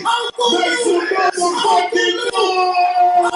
Make some motherfucking noise!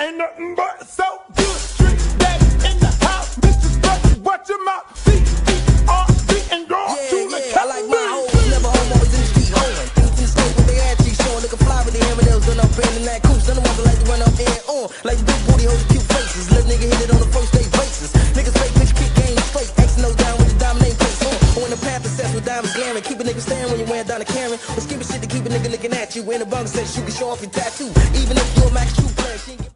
Ain't nothing but so good. Street that in the house, Mr. Special, watch your mouth. C-E-R-B and go to the I like my hoes, never home, always in the street hoeing. Things in the state with their ass cheeks showing, looking fly with the M&Ls, run up in that coupe. None of them like to run up in on, like the big booty hoes with cute faces. Little nigga hit it on the first day basis. Niggas fake bitch kick game straight, Xing those down with the diamond name place on. Or when the path is set with diamonds glaring, keep a nigga staring when you wearing down a Karen. Or skipping shit to keep a nigga looking at you. In the bunk says you can show off your tattoo, even if you're a Max True player. She ain't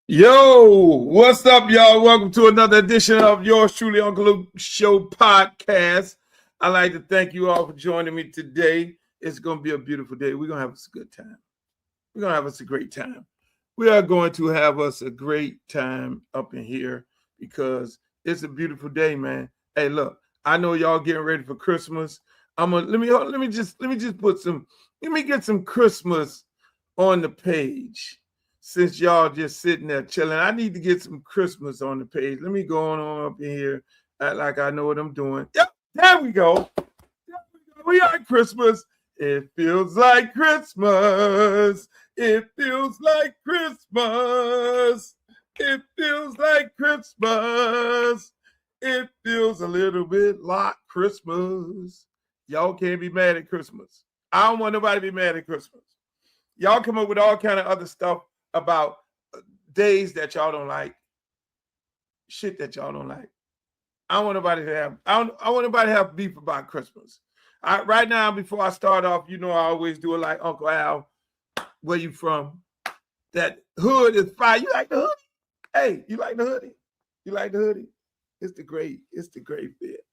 Yo, what's up, y'all? Welcome to another edition of yours truly, Uncle Luke Show podcast. I'd like to thank you all for joining me today. It's going to be a beautiful day. We're going to have us a good time. We're going to have us a great time. We are going to have us a great time up in here because it's a beautiful day, man. Hey, look, I know y'all getting ready for Christmas. Let me get some Christmas on the page. Since y'all just sitting there chilling, I need to get some Christmas on the page. Let me go on up in here, act like I know what I'm doing. Yep, there we go. We are Christmas. It feels like Christmas. It feels like Christmas. It feels like Christmas. It feels a little bit like Christmas. Y'all can't be mad at Christmas. I don't want nobody to be mad at Christmas. Y'all come up with all kind of other stuff about days that y'all don't like, shit that y'all don't like. I don't want nobody to have beef about Christmas. Right now, before I start off, you know I always do it like Uncle Al. Where you from? That hood is fire. You like the hoodie? Hey, you like the hoodie? You like the hoodie? It's the great fit. It's the great fit.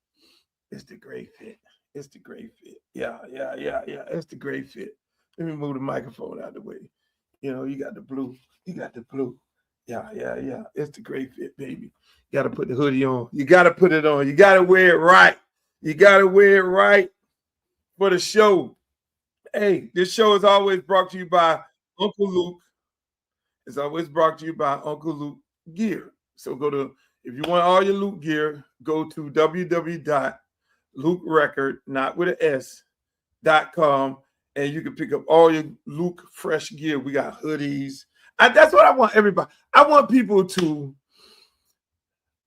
It's the great fit. Yeah. It's the great fit. Let me move the microphone out of the way. You know, you got the blue. Yeah. It's the great fit, baby. You got to put the hoodie on. You got to put it on. You got to wear it right. You got to wear it right for the show. Hey, this show is always brought to you by Uncle Luke. It's always brought to you by Uncle Luke Gear. So if you want all your Luke gear, go to www.lukerecord, not with an S.com. And you can pick up all your Luke fresh gear. We got hoodies. That's what I want everybody. I want people to.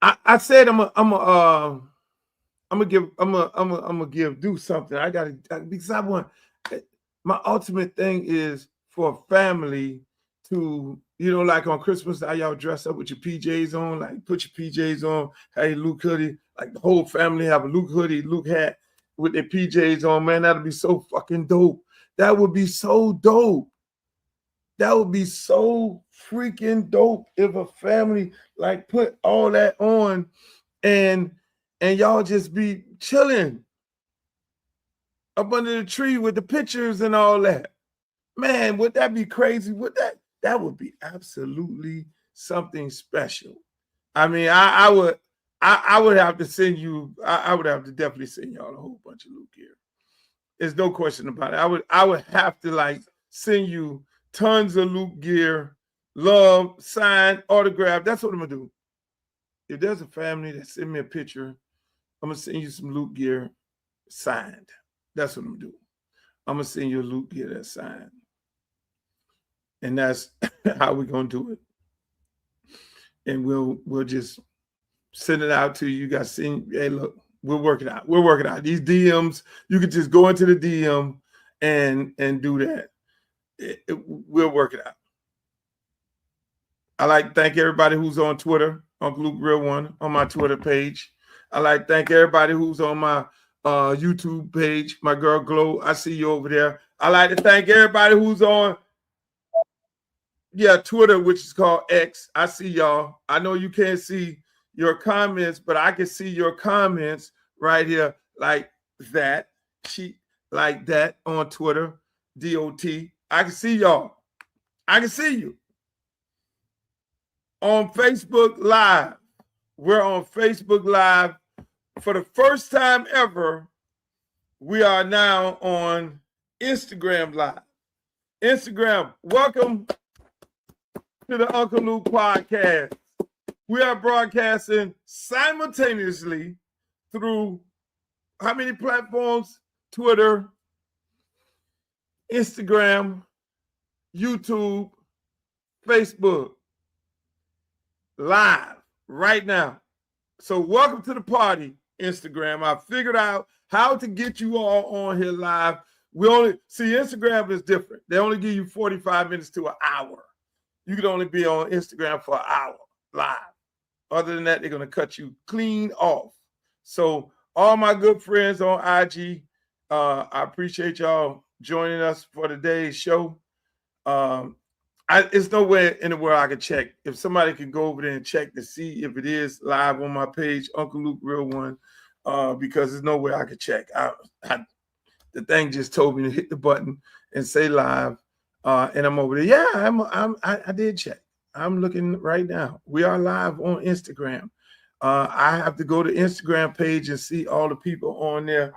I said I'm gonna do something. Because I want. My ultimate thing is for a family to, you know, like on Christmas, how y'all dress up with your PJs on, like put your PJs on, have your Luke hoodie, like the whole family have a Luke hoodie, Luke hat with their PJs on. Man, that'd be so fucking dope. That would be so dope. That would be so freaking dope if a family like put all that on and y'all just be chilling up under the tree with the pictures and all that. Man, would that be crazy? That would be absolutely something special. I mean, I would have to send you. I would have to definitely send y'all a whole bunch of Luke gear. There's no question about it. I would have to like send you tons of Luke gear, love, signed, autograph. That's what I'm gonna do. If there's a family that send me a picture, I'm gonna send you some Luke gear signed. That's what I'm gonna do. I'm gonna send you a Luke gear that's signed. And that's how we're gonna do it. And we'll just send it out to you. You guys see, hey, look. We'll work it out. These DMs, you can just go into the DM and do that. We'll work it out. I like to thank everybody who's on Twitter, Uncle Luke Real One, on my Twitter page. I like to thank everybody who's on my YouTube page, my girl Glow. I see you over there. I like to thank everybody who's on Twitter, which is called X. I see y'all. I know you can't see your comments, but I can see your comments right here like that. Like that on Twitter, DOT. I can see y'all. I can see you. On Facebook Live. We're on Facebook Live for the first time ever. we are now on Instagram Live. Instagram, welcome to the Uncle Luke podcast. We are broadcasting simultaneously through how many platforms? Twitter, Instagram, YouTube, Facebook, live right now. So welcome to the party, Instagram. I figured out how to get you all on here live. We only see Instagram is different. They only give you 45 minutes to an hour. You can only be on Instagram for an hour live. Other than that, they're going to cut you clean off. So all my good friends on IG, I appreciate y'all joining us for today's show. It's nowhere in the world I can check. If somebody can go over there and check to see if it is live on my page, Uncle Luke Real One, because there's nowhere I can check. The thing just told me to hit the button and say live, and I'm over there. Yeah, I did check. I'm looking right now. We are live on Instagram. I have to go to Instagram page and see all the people on there.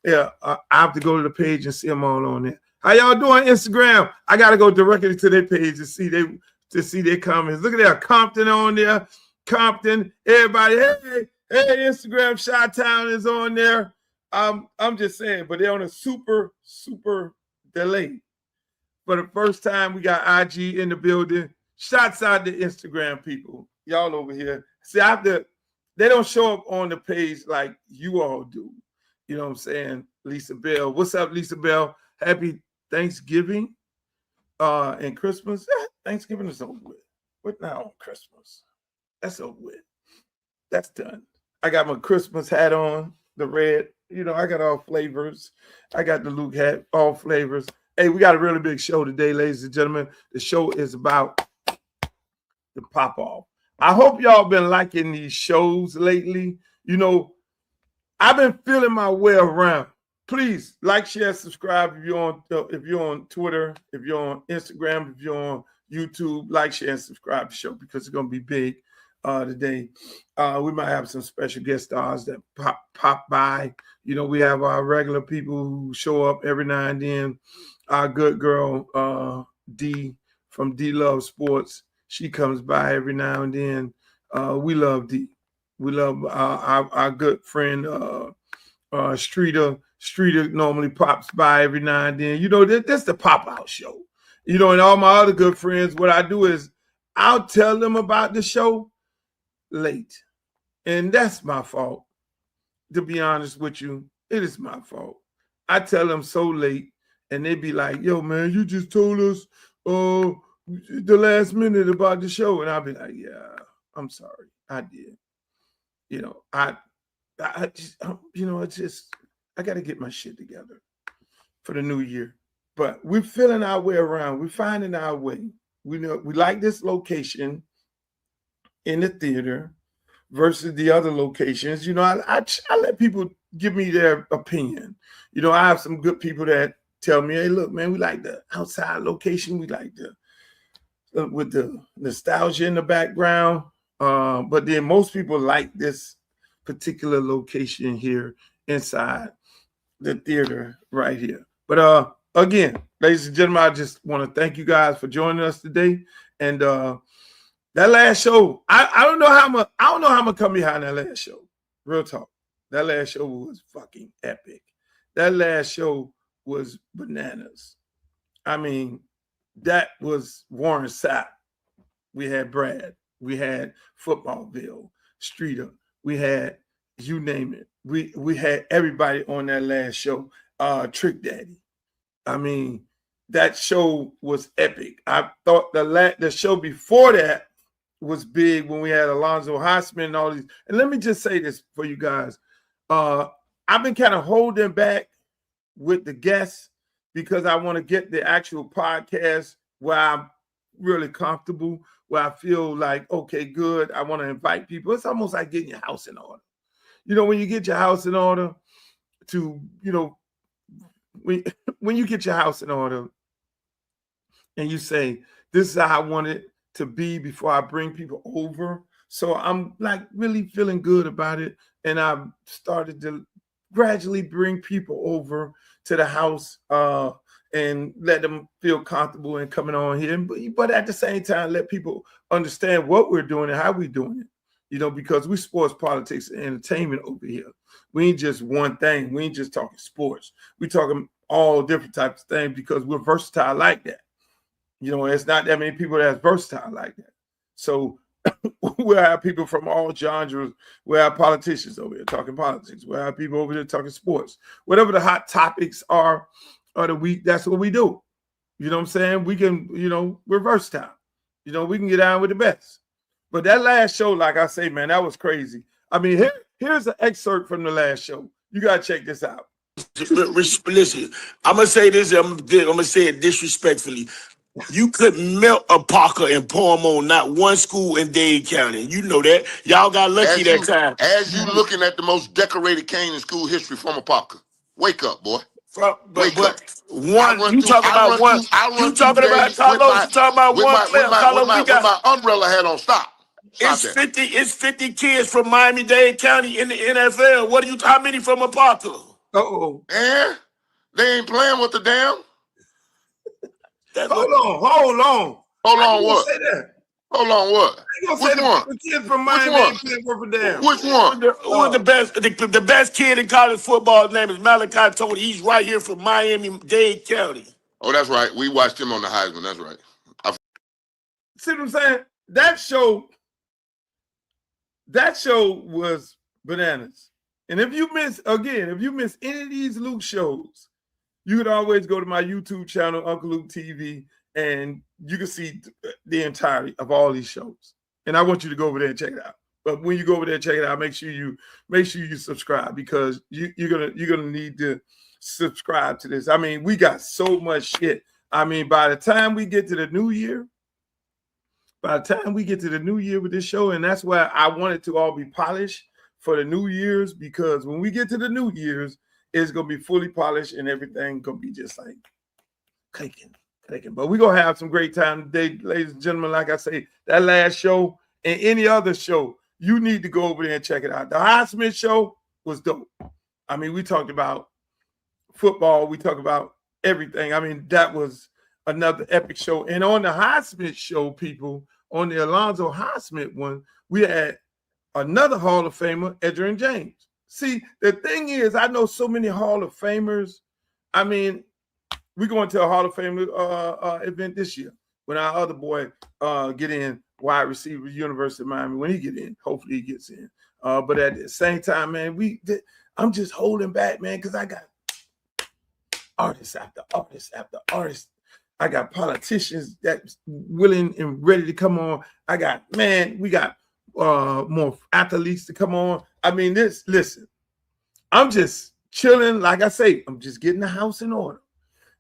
Yeah, I have to go to the page and see them all on there. How y'all doing, Instagram? I got to go directly to their page to see their comments. Look at that, Compton on there. Compton, everybody, hey, Instagram Chi-Town is on there. I'm just saying, but they're on a super delay. For the first time, we got IG in the building. Shots out to Instagram people. Y'all over here. See, they don't show up on the page like you all do. You know what I'm saying? Lisa Bell. What's up, Lisa Bell? Happy Thanksgiving and Christmas. Thanksgiving is over with. What now on Christmas? That's over with. That's done. I got my Christmas hat on, the red. You know, I got all flavors. I got the Luke hat, all flavors. Hey, we got a really big show today, ladies and gentlemen. The show is about the pop-off. I hope y'all been liking these shows lately. You know, I've been feeling my way around. Please like, share, subscribe if you're on Twitter, if you're on Instagram, if you're on YouTube. Like, share, and subscribe to the show because it's gonna be big today. We might have some special guest stars that pop by. You know, we have our regular people who show up every now and then. Our good girl D from D Love Sports. She comes by every now and then. We love D. We love our good friend Streeter. Streeter normally pops by every now and then. You know, that's the pop-out show. You know, and all my other good friends, what I do is I'll tell them about the show late. And that's my fault. To be honest with you, it is my fault. I tell them so late, and they be like, yo, man, you just told us the last minute about the show. And I'll be like, yeah, I'm sorry. I did. You know, I just, you know, it's just, I got to get my shit together for the new year. But we're feeling our way around. We're finding our way. We know we like this location in the theater versus the other locations. You know, I let people give me their opinion. You know, I have some good people that tell me, hey, look, man, we like the outside location. We like with the nostalgia in the background. But then most people like this particular location here inside the theater right here. But again, ladies and gentlemen, I just want to thank you guys for joining us today. And that last show, I don't know how I'm gonna come behind that last show. Real talk. That last show was fucking epic. That last show was bananas. I mean, that was Warren Sapp. We had Brad. We had Footballville, Streeter. We had you name it. We had everybody on that last show. Trick Daddy. I mean, that show was epic. I thought the show before that was big when we had Alonzo Hosman and all these. And let me just say this for you guys. I've been kind of holding back with the guests because I want to get the actual podcast where I'm really comfortable, where I feel like, okay, good. I want to invite people. It's almost like getting your house in order. You know, when you get your house in order to, you know, when you get your house in order and you say, this is how I want it to be before I bring people over. So I'm like really feeling good about it. And I've started to gradually bring people over to the house and let them feel comfortable in coming on here. But at the same time, let people understand what we're doing and how we're doing it. You know, because we sports, politics, and entertainment over here. We ain't just one thing. We ain't just talking sports. We talking all different types of things because we're versatile like that. You know, it's not that many people that's versatile like that. So we'll have people from all genres. We'll have politicians over here talking politics. We'll have people over there talking sports. Whatever the hot topics are of the week, that's what we do. You know what I'm saying? We can, you know, we're versatile. You know, we can get on with the best. But that last show, like I say, man, that was crazy. I mean, here's an excerpt from the last show. You got to check this out. Listen, I'm going to say this. I'm going to say it disrespectfully. You could melt a Parker and pour them on not one school in Dade County. You know that. Y'all got lucky that time. As you looking at the most decorated cane in school history from a Parker. Wake up, boy. Wake up. One, you talking about one. You talking about Carlos. You talking about one player. Carlos, we got my umbrella hat on. Stop it's that. 50 kids from Miami-Dade County in the NFL. How many from a Parker? Uh-oh. And they ain't playing with the damn. Hold on. Hold on what? Say that? Hold on what? Which one? The kids from Miami for damn. Which one? Who was the best? The best kid in college football, his name is Malachi Tony. He's right here from Miami-Dade County. Oh, that's right. We watched him on the Heisman. That's right. See what I'm saying? That show was bananas. And if you miss any of these Luke shows, you could always go to my YouTube channel, Uncl Luke TV, and you can see the entirety of all these shows. And I want you to go over there and check it out. But when you go over there and check it out, make sure you subscribe because you're gonna need to subscribe to this. I mean, we got so much shit. I mean, by the time we get to the new year with this show, and that's why I want it to all be polished for the New Year's, because when we get to the New Year's, it's gonna be fully polished and everything gonna be just like clicking. But we're gonna have some great time today, ladies and gentlemen. Like I say, that last show and any other show, you need to go over there and check it out. The Highsmith show was dope. I mean, we talked about football, we talked about everything. I mean, that was another epic show. And on the Highsmith show, people, on the Alonzo Highsmith one, we had another Hall of Famer, Edgerrin James. See, the thing is, I know so many Hall of Famers. I mean, we're going to a Hall of Fame event this year when our other boy get in, wide receiver, University of Miami. When he get in, hopefully he gets in. But at the same time, man, I'm just holding back, man, because I got artists after artists after artists. I got politicians that's willing and ready to come on. We got more athletes to come on. I mean, listen, I'm just chilling. Like I say, I'm just getting the house in order.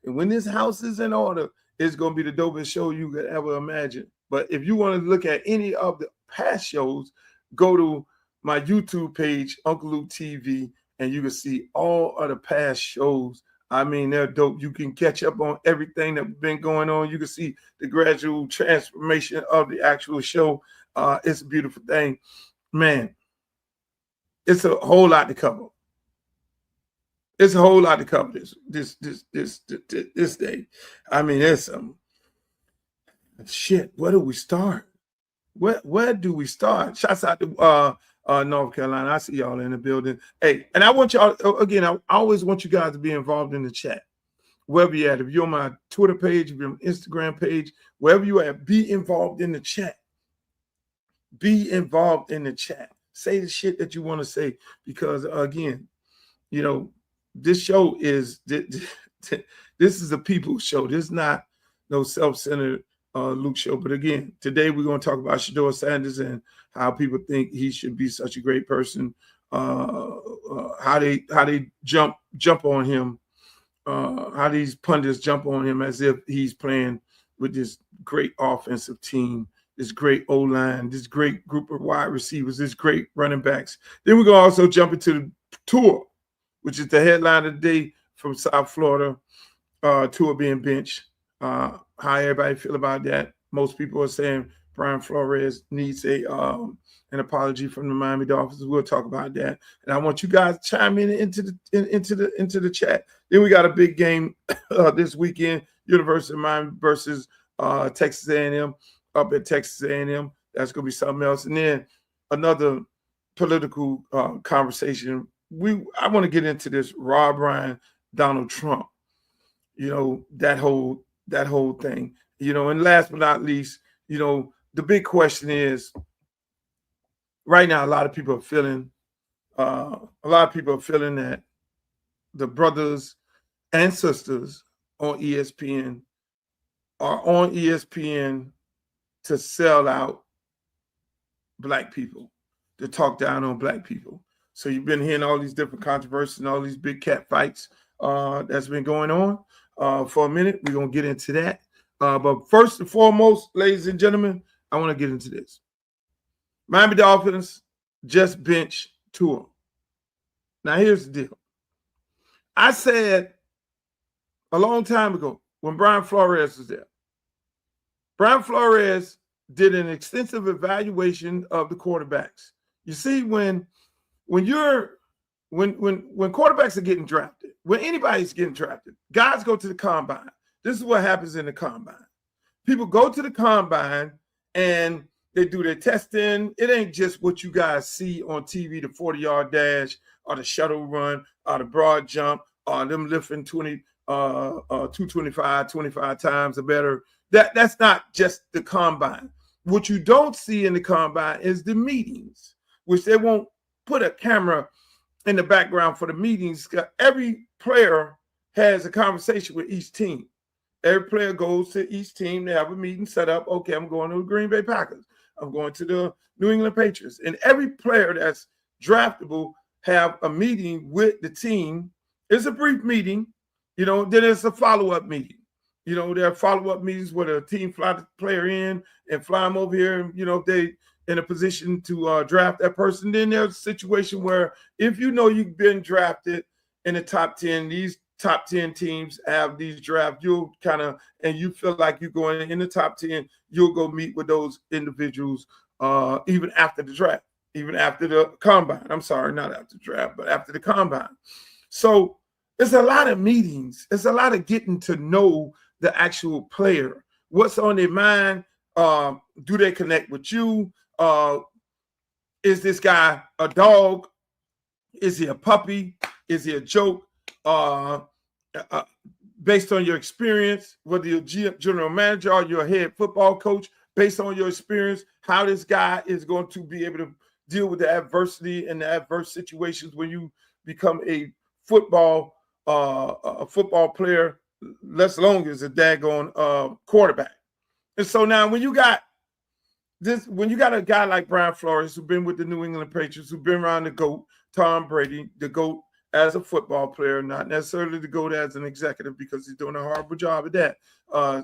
And when this house is in order, it's going to be the dopest show you could ever imagine. But if you want to look at any of the past shows, go to my YouTube page, Uncl Luke TV, and you can see all of the past shows. I mean, they're dope. You can catch up on everything that's been going on. You can see the gradual transformation of the actual show. It's a beautiful thing. Man, it's a whole lot to cover. It's a whole lot to cover this day. I mean, there's some shit. Where do we start? Where do we start? Shouts out to North Carolina. I see y'all in the building. Hey, and I want y'all, again, I always want you guys to be involved in the chat. Wherever you're at, if you're on my Twitter page, if you're on my Instagram page, wherever you're at, be involved in the chat. Be involved in the chat. Say the shit that you want to say because, again, you know, this show is, this is a people's show. This is not no self-centered Luke show. But again, today we're going to talk about Shedeur Sanders and how people think he should be such a great person. How they jump on him. How these pundits jump on him as if he's playing with this great offensive team, this great O-line, this great group of wide receivers, this great running backs. Then we're going to also jump into the tour, which is the headline of the day from South Florida, Tua being benched. How everybody feel about that. Most people are saying Brian Flores needs an apology from the Miami Dolphins. We'll talk about that, and I want you guys to chime into the chat. Then we got a big game this weekend: University of Miami versus Texas A&M up at Texas A&M. That's going to be something else, and then another political conversation. I want to get into this Rob Ryan, Donald Trump. You know, that whole thing. You know, and last but not least, you know, the big question is right now, a lot of people are feeling that the brothers and sisters on ESPN are on ESPN to sell out Black people, to talk down on Black people. So you've been hearing all these different controversies and all these big cat fights that's been going on for a minute. We're going to get into that. But first and foremost, ladies and gentlemen, I want to get into this. Miami Dolphins just benched Tua. Now, here's the deal. I said a long time ago when Brian Flores was there, Brian Flores did an extensive evaluation of the quarterbacks. You see, when quarterbacks are getting drafted, when anybody's getting drafted, guys go to the combine. This is what happens in the combine. People go to the combine and they do their testing. It ain't just what you guys see on TV, the 40-yard dash or the shuttle run or the broad jump or them lifting 225, 25 times or better. That's not just the combine. What you don't see in the combine is the meetings, which they won't put a camera in the background for the meetings. Every player has a conversation with each team. Every player goes to each team. They have a meeting set up. Okay, I'm going to the Green Bay Packers. I'm going to the New England Patriots. And every player that's draftable have a meeting with the team. It's a brief meeting. You know, then it's a follow-up meeting. You know, there are follow-up meetings where the team fly the player in and fly them over here. And, you know, if they in a position to draft that person, then there's a situation where if you know you've been drafted in the top 10, these top 10 teams have these drafts, you'll kind of, and you feel like you're going in the top 10, you'll go meet with those individuals even after the draft, even after the combine. I'm sorry, not after the draft, but after the combine. So it's a lot of meetings. It's a lot of getting to know the actual player. What's on their mind? Do they connect with you? Is this guy a dog? Is he a puppy? Is he a joke? Based on your experience, whether you're general manager or you're a head football coach, based on your experience, how this guy is going to be able to deal with the adversity and the adverse situations when you become a football player, less long as a daggone quarterback. And so now when you got a guy like Brian Flores, who's been with the New England Patriots, who's been around the GOAT, Tom Brady, the GOAT as a football player, not necessarily the GOAT as an executive because he's doing a horrible job at that.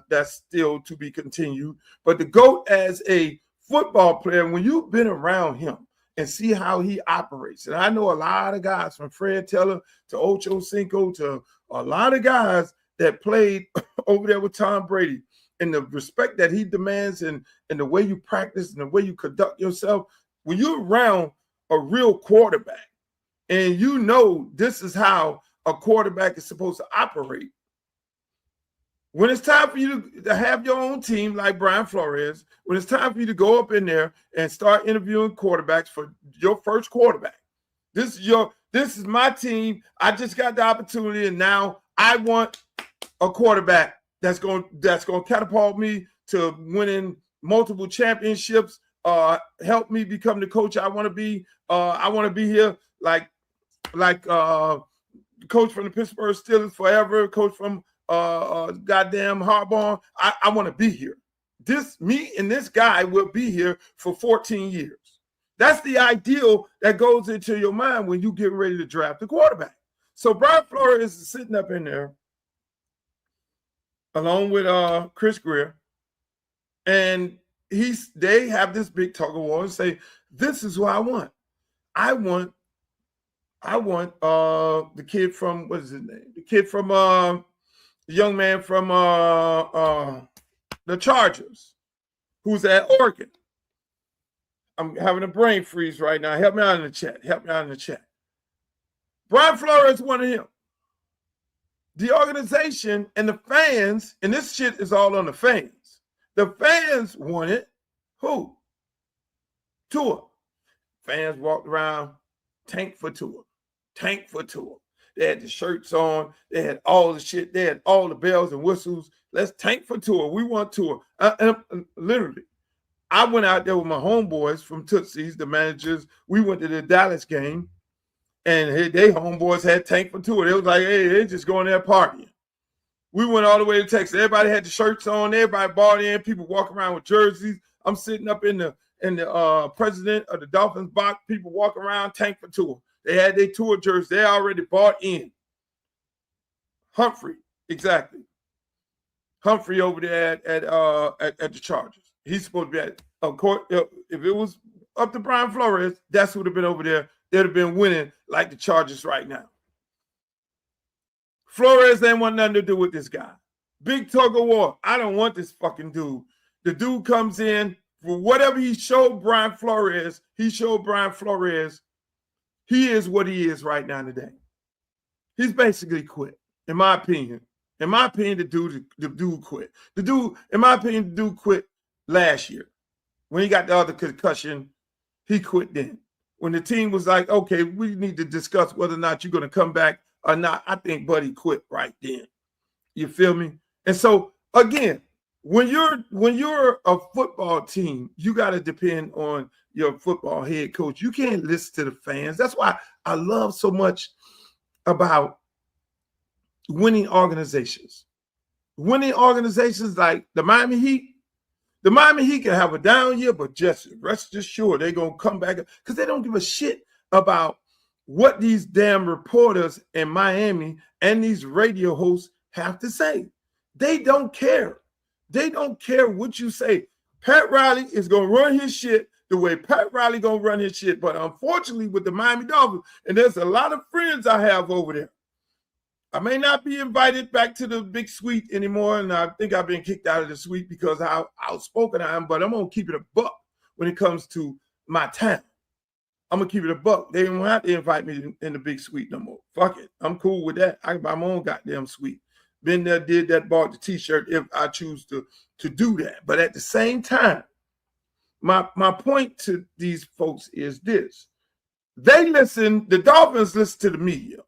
That's still to be continued. But the GOAT as a football player, when you've been around him and see how he operates, and I know a lot of guys from Fred Taylor to Ocho Cinco to a lot of guys that played over there with Tom Brady, and the respect that he demands and the way you practice and the way you conduct yourself, when you're around a real quarterback and you know this is how a quarterback is supposed to operate, when it's time for you to have your own team like Brian Flores, when it's time for you to go up in there and start interviewing quarterbacks for your first quarterback, this is my team. I just got the opportunity, and now I want a quarterback that's going to catapult me to winning multiple championships, help me become the coach I want to be. I want to be here like coach from the Pittsburgh Steelers forever, coach from goddamn Harbaugh. I want to be here. Me and this guy will be here for 14 years. That's the ideal that goes into your mind when you get ready to draft a quarterback. So Brian Flores is sitting up in there along with Chris Greer, and they have this big tug of war and say, this is what I want. I want the kid from, what is his name? The kid from the young man from the Chargers. who's at Oregon. I'm having a brain freeze right now. Help me out in the chat. Help me out in the chat. Brian Flores wanted him. The organization and the fans, and this shit is all on the fans. The fans wanted who? Tua. Fans walked around, tank for Tua. Tank for Tua. They had the shirts on. They had all the shit. They had all the bells and whistles. Let's tank for Tua. We want Tua. Literally. I went out there with my homeboys from Tootsie's, the managers. We went to the Dallas game, and they homeboys had tank for Tua. They was like, hey, they just going there partying. We went all the way to Texas. Everybody had the shirts on. Everybody bought in. People walking around with jerseys. I'm sitting up in the president of the Dolphins box. People walk around, tank for Tua. They had their Tua jerseys. They already bought in. Humphrey, exactly. Humphrey over there at the Chargers. He's supposed to be at, of course, if it was up to Brian Flores, that's who would have been over there. They'd have been winning like the Chargers right now. Flores ain't want nothing to do with this guy. Big tug of war. I don't want this fucking dude. The dude comes in for whatever he showed Brian Flores. He showed Brian Flores he is what he is right now today. He's basically quit, in my opinion. In my opinion, the dude quit. In my opinion, the dude quit last year. When he got the other concussion, he quit then. When the team was like, okay, we need to discuss whether or not you're going to come back or not, I think Buddy quit right then. You feel me? And so, again, when you're a football team, you got to depend on your football head coach. You can't listen to the fans. That's why I love so much about winning organizations. Winning organizations like the Miami Heat. The Miami Heat can have a down year, but just rest assured they're going to come back because they don't give a shit about what these damn reporters in Miami and these radio hosts have to say. They don't care. They don't care what you say. Pat Riley is going to run his shit the way Pat Riley going to run his shit. But unfortunately with the Miami Dolphins, and there's a lot of friends I have over there, I may not be invited back to the big suite anymore, and I think I've been kicked out of the suite because of how outspoken I am, but I'm going to keep it a buck when it comes to my town. I'm going to keep it a buck. They don't have to invite me in the big suite no more. Fuck it. I'm cool with that. I can buy my own goddamn suite. Been there, did that, bought the T-shirt if I choose to do that. But at the same time, my point to these folks is this. The Dolphins listen to the media.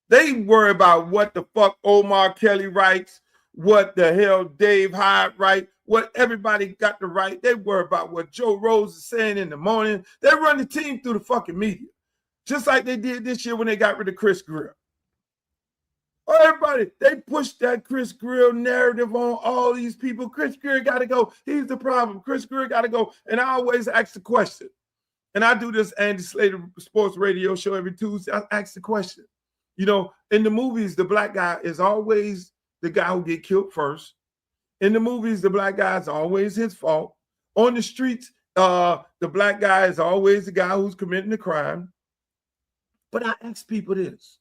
They worry about what the fuck Omar Kelly writes, what the hell Dave Hyde writes, what everybody got to write. They worry about what Joe Rose is saying in the morning. They run the team through the fucking media, just like they did this year when they got rid of Chris Grill. Oh, everybody, they pushed that Chris Grill narrative on all these people. Chris Grill got to go. He's the problem. Chris Grill got to go. And I always ask the question. And I do this Andy Slater sports radio show every Tuesday. I ask the question. You know, in the movies, the black guy is always the guy who get killed first. In the movies, the black guy is always his fault. On the streets, the black guy is always the guy who's committing the crime. But I ask people this.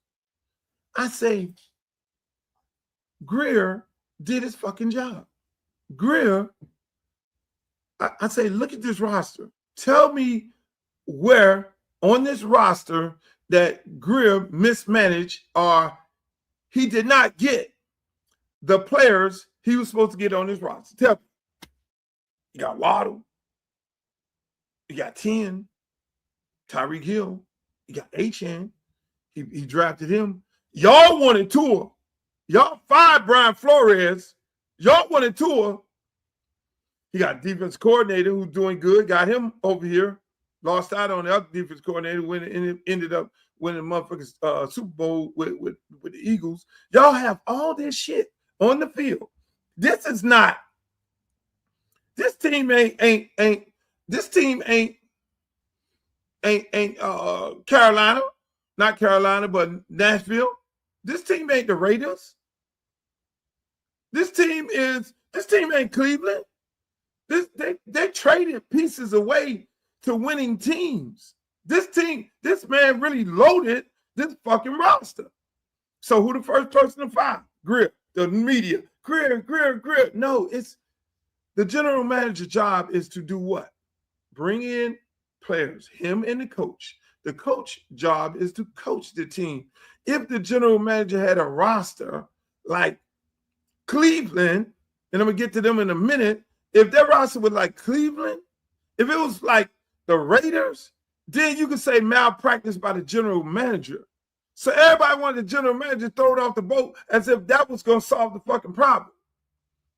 I say, Greer did his fucking job. Greer, I say, look at this roster. Tell me where on this roster that Greer mismanaged or he did not get the players he was supposed to get on his roster. Tell me. You got Waddle. You got 10. Tyreek Hill. You got H.N. He drafted him. Y'all wanted Tua. Y'all fired Brian Flores. Y'all wanted Tua. He got defense coordinator who's doing good. Got him over here. Lost out on the other defense coordinator when it ended up winning the motherfucking Super Bowl with the Eagles. Y'all have all this shit on the field. This is not. This team ain't Carolina, not Carolina, but Nashville. This team ain't the Raiders. This team ain't Cleveland. They traded pieces away to winning teams. This man really loaded this fucking roster. So who the first person to fire? Greer, the media. Greer. No, it's The general manager job is to do what? Bring in players, him and the coach. The coach job is to coach the team. If the general manager had a roster like Cleveland, and I'm going to get to them in a minute, if their roster was like Cleveland, if it was like the Raiders, then you could say malpractice by the general manager. So everybody wanted the general manager to throw it off the boat as if that was going to solve the fucking problem.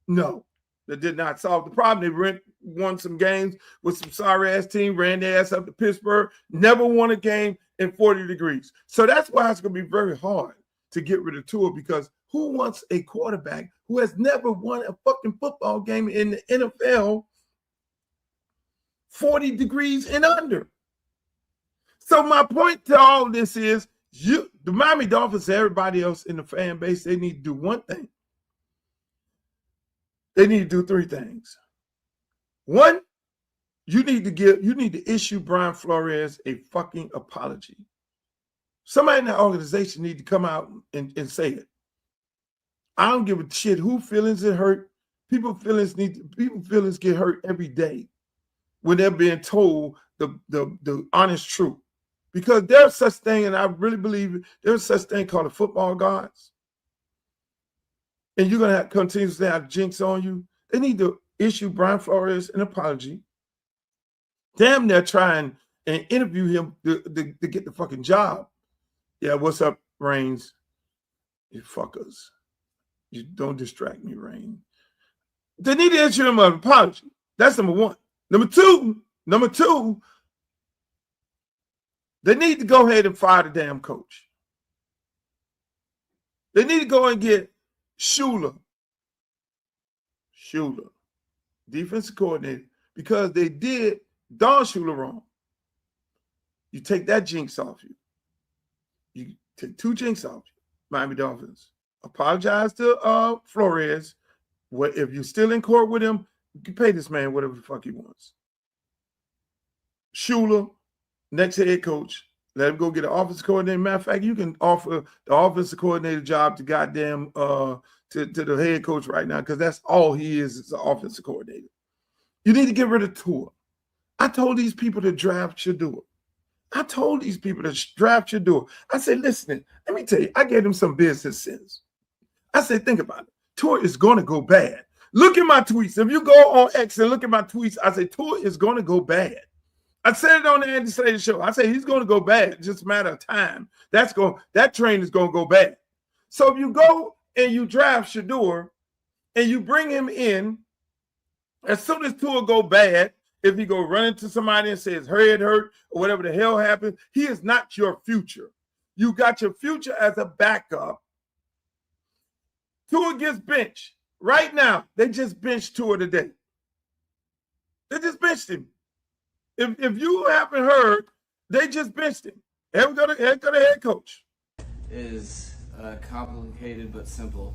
No, that did not solve the problem. They won some games with some sorry-ass team, ran their ass up to Pittsburgh, never won a game in 40 degrees. So that's why it's going to be very hard to get rid of Tua, because who wants a quarterback who has never won a fucking football game in the NFL 40 degrees and under? So my point to all this is, the Miami Dolphins and everybody else in the fan base, they need to do one thing. They need to do three things. One, you need to issue Brian Flores a fucking apology. Somebody in that organization need to come out and say it. I don't give a shit who feelings it hurt. People's feelings get hurt every day when they're being told the honest truth. Because there's such thing, and I really believe there's such thing called the football gods. And you're going to continuously have jinx on you. They need to issue Brian Flores an apology. Damn, they're trying and interview him to get the fucking job. Yeah, what's up, Reigns? You fuckers. You don't distract me, Reigns. They need to issue him an apology. That's number one. Number two, they need to go ahead and fire the damn coach. They need to go and get Shedeur, defensive coordinator, because they did Don Shula wrong. You take that jinx off you. You take two jinx off you, Miami Dolphins. Apologize to Flores. If you're still in court with him, you can pay this man whatever the fuck he wants. Shula, next head coach, let him go get an offensive coordinator. Matter of fact, you can offer the offensive coordinator job to goddamn to the head coach right now, because that's all he is an offensive coordinator. You need to get rid of Tua. I told these people to draft Shedeur. I said, listen, let me tell you, I gave them some business sense. I said, think about it. Tua is going to go bad. Look at my tweets. If you go on X and look at my tweets, I say Tua is going to go bad. I said it on the Andy Slater show. I say he's going to go bad. It's just a matter of time. That train is going to go bad. So if you go and you draft Shedeur and you bring him in, as soon as Tua go bad, if he go run into somebody and say his head hurt or whatever the hell happened, he is not your future. You got your future as a backup. Tua gets benched. Right now, they just benched Tua today. They just benched him. If you haven't heard, they just benched him. Here we go to head coach. Is complicated but simple.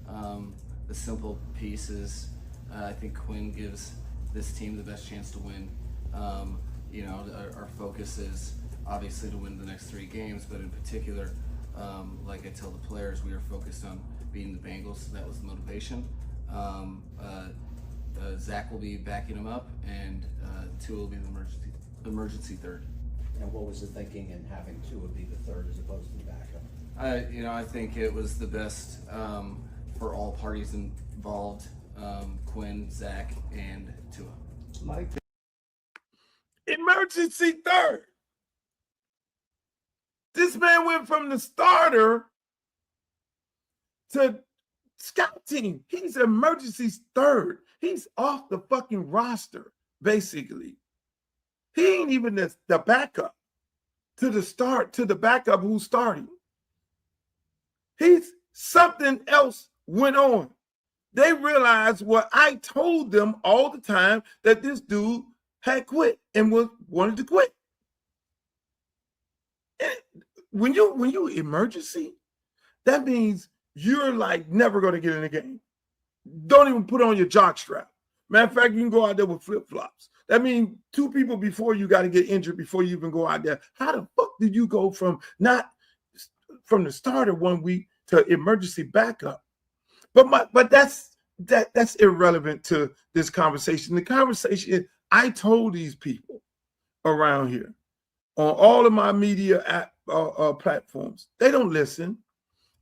The simple piece is I think Quinn gives this team the best chance to win. Our focus is obviously to win the next 3 games, but in particular, like I tell the players, we are focused on beating the Bengals. So that was the motivation. Zach will be backing him up, and Tua will be the emergency third. And what was the thinking in having Tua be the third as opposed to the backup? I think it was the best for all parties involved: Quinn, Zach, and Tua. Mike, Emergency third. This man went from the starter to scout team. He's emergency third. He's off the fucking roster, basically. He ain't even the backup to the backup who's starting. Something else went on. They realized what I told them all the time, that this dude had quit and wanted to quit. And when you emergency, that means you're like never going to get in the game. Don't even put on your jock strap. Matter of fact, you can go out there with flip-flops. That means 2 people before you got to get injured before you even go out there. How the fuck did you go from the starter 1 week to emergency backup? But that's that's irrelevant to this conversation. The conversation, I told these people around here on all of my media platforms, they don't listen.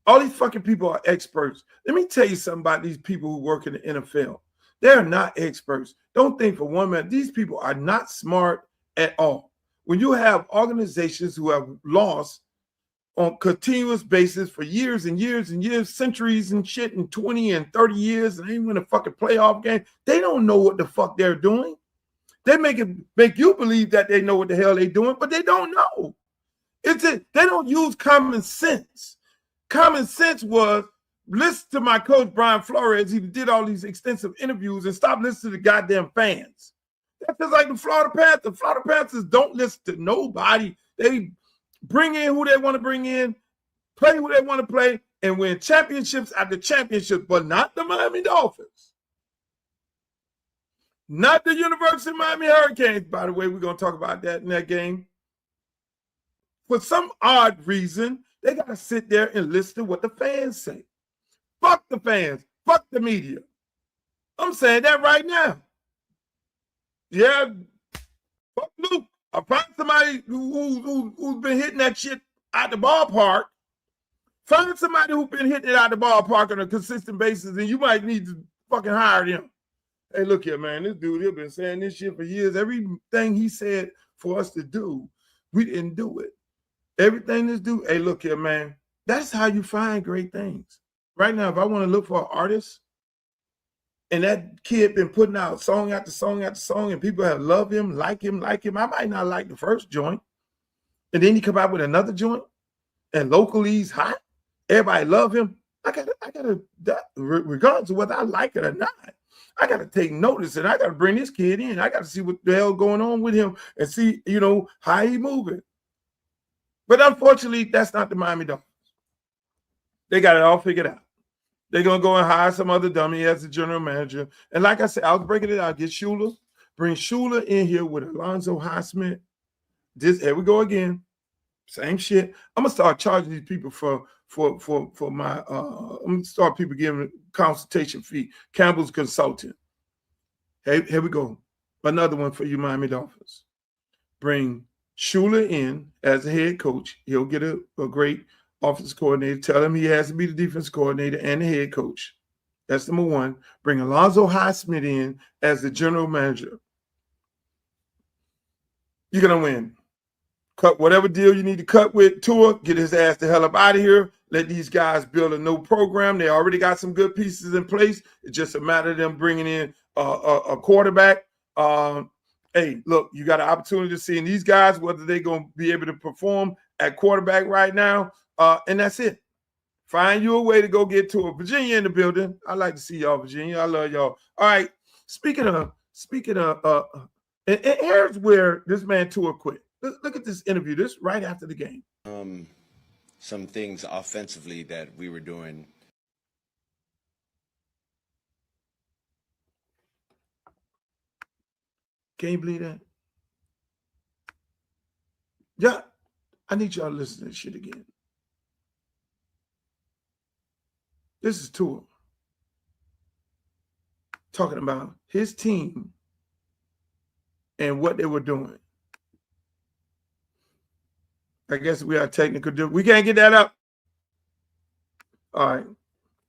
All these fucking people are experts. Let me tell you something about these people who work in the NFL. They're not experts. Don't think for one minute. These people are not smart at all. When you have organizations who have lost on continuous basis for years and years and years, centuries and shit, and 20 and 30 years, and they win a fucking playoff game, they don't know what the fuck they're doing. They make you believe that they know what the hell they're doing, but they don't know. They don't use common sense. Common sense was listen to my coach, Brian Flores. He did all these extensive interviews and stop listening to the goddamn fans. That's just like the Florida Panthers. The Florida Panthers don't listen to nobody. They bring in who they want to bring in, play who they want to play, and win championships after championships, but not the Miami Dolphins. Not the University of Miami Hurricanes, by the way. We're going to talk about that in that game. For some odd reason, they got to sit there and listen to what the fans say. Fuck the fans. Fuck the media. I'm saying that right now. Yeah, fuck Luke. I find somebody who's been hitting that shit out the ballpark. Find somebody who's been hitting it out the ballpark on a consistent basis, and you might need to fucking hire them. Hey, look here, man. This dude, he's been saying this shit for years. Everything he said for us to do, we didn't do it. Everything this dude, hey, look here, man. That's how you find great things. Right now, if I want to look for an artist, and that kid been putting out song after song after song, and people have loved him, like him, I might not like the first joint. And then he come out with another joint, and locally he's hot. Everybody love him. I gotta, regardless of whether I like it or not, I gotta take notice, and I gotta bring this kid in. I gotta see what the hell going on with him and see, how he moving. But unfortunately, that's not the Miami Dolphins. They got it all figured out. They're going to go and hire some other dummy as the general manager. And like I said, I was breaking it out. Get Shula. Bring Shula in here with Alonzo Highsmith. Here we go again. Same shit. I'm going to start charging these people for my, I'm going to start people giving consultation fee. Campbell's Consulting. Hey, here we go. Another one for you Miami Dolphins. Bring Shula in as a head coach. He'll get a great offensive coordinator. Tell him he has to be the defense coordinator and the head coach. That's number one. Bring Alonzo Highsmith in as the general manager. You're going to win. Cut whatever deal you need to cut with Tua. Get his ass the hell up out of here. Let these guys build a new program. They already got some good pieces in place. It's just a matter of them bringing in a quarterback. Hey, look, you got an opportunity to see in these guys whether they're going to be able to perform at quarterback right now. And that's it. Find you a way to go get to a Virginia in the building. I like to see y'all, Virginia. I love y'all. All right. Speaking of, and here's where this man Tua quit. Look at this interview. This right after the game. Some things offensively that we were doing. Can you believe that? Yeah. I need y'all to listen to this shit again. This is Tua talking about his team and what they were doing. I guess we are technical. We can't get that up. All right.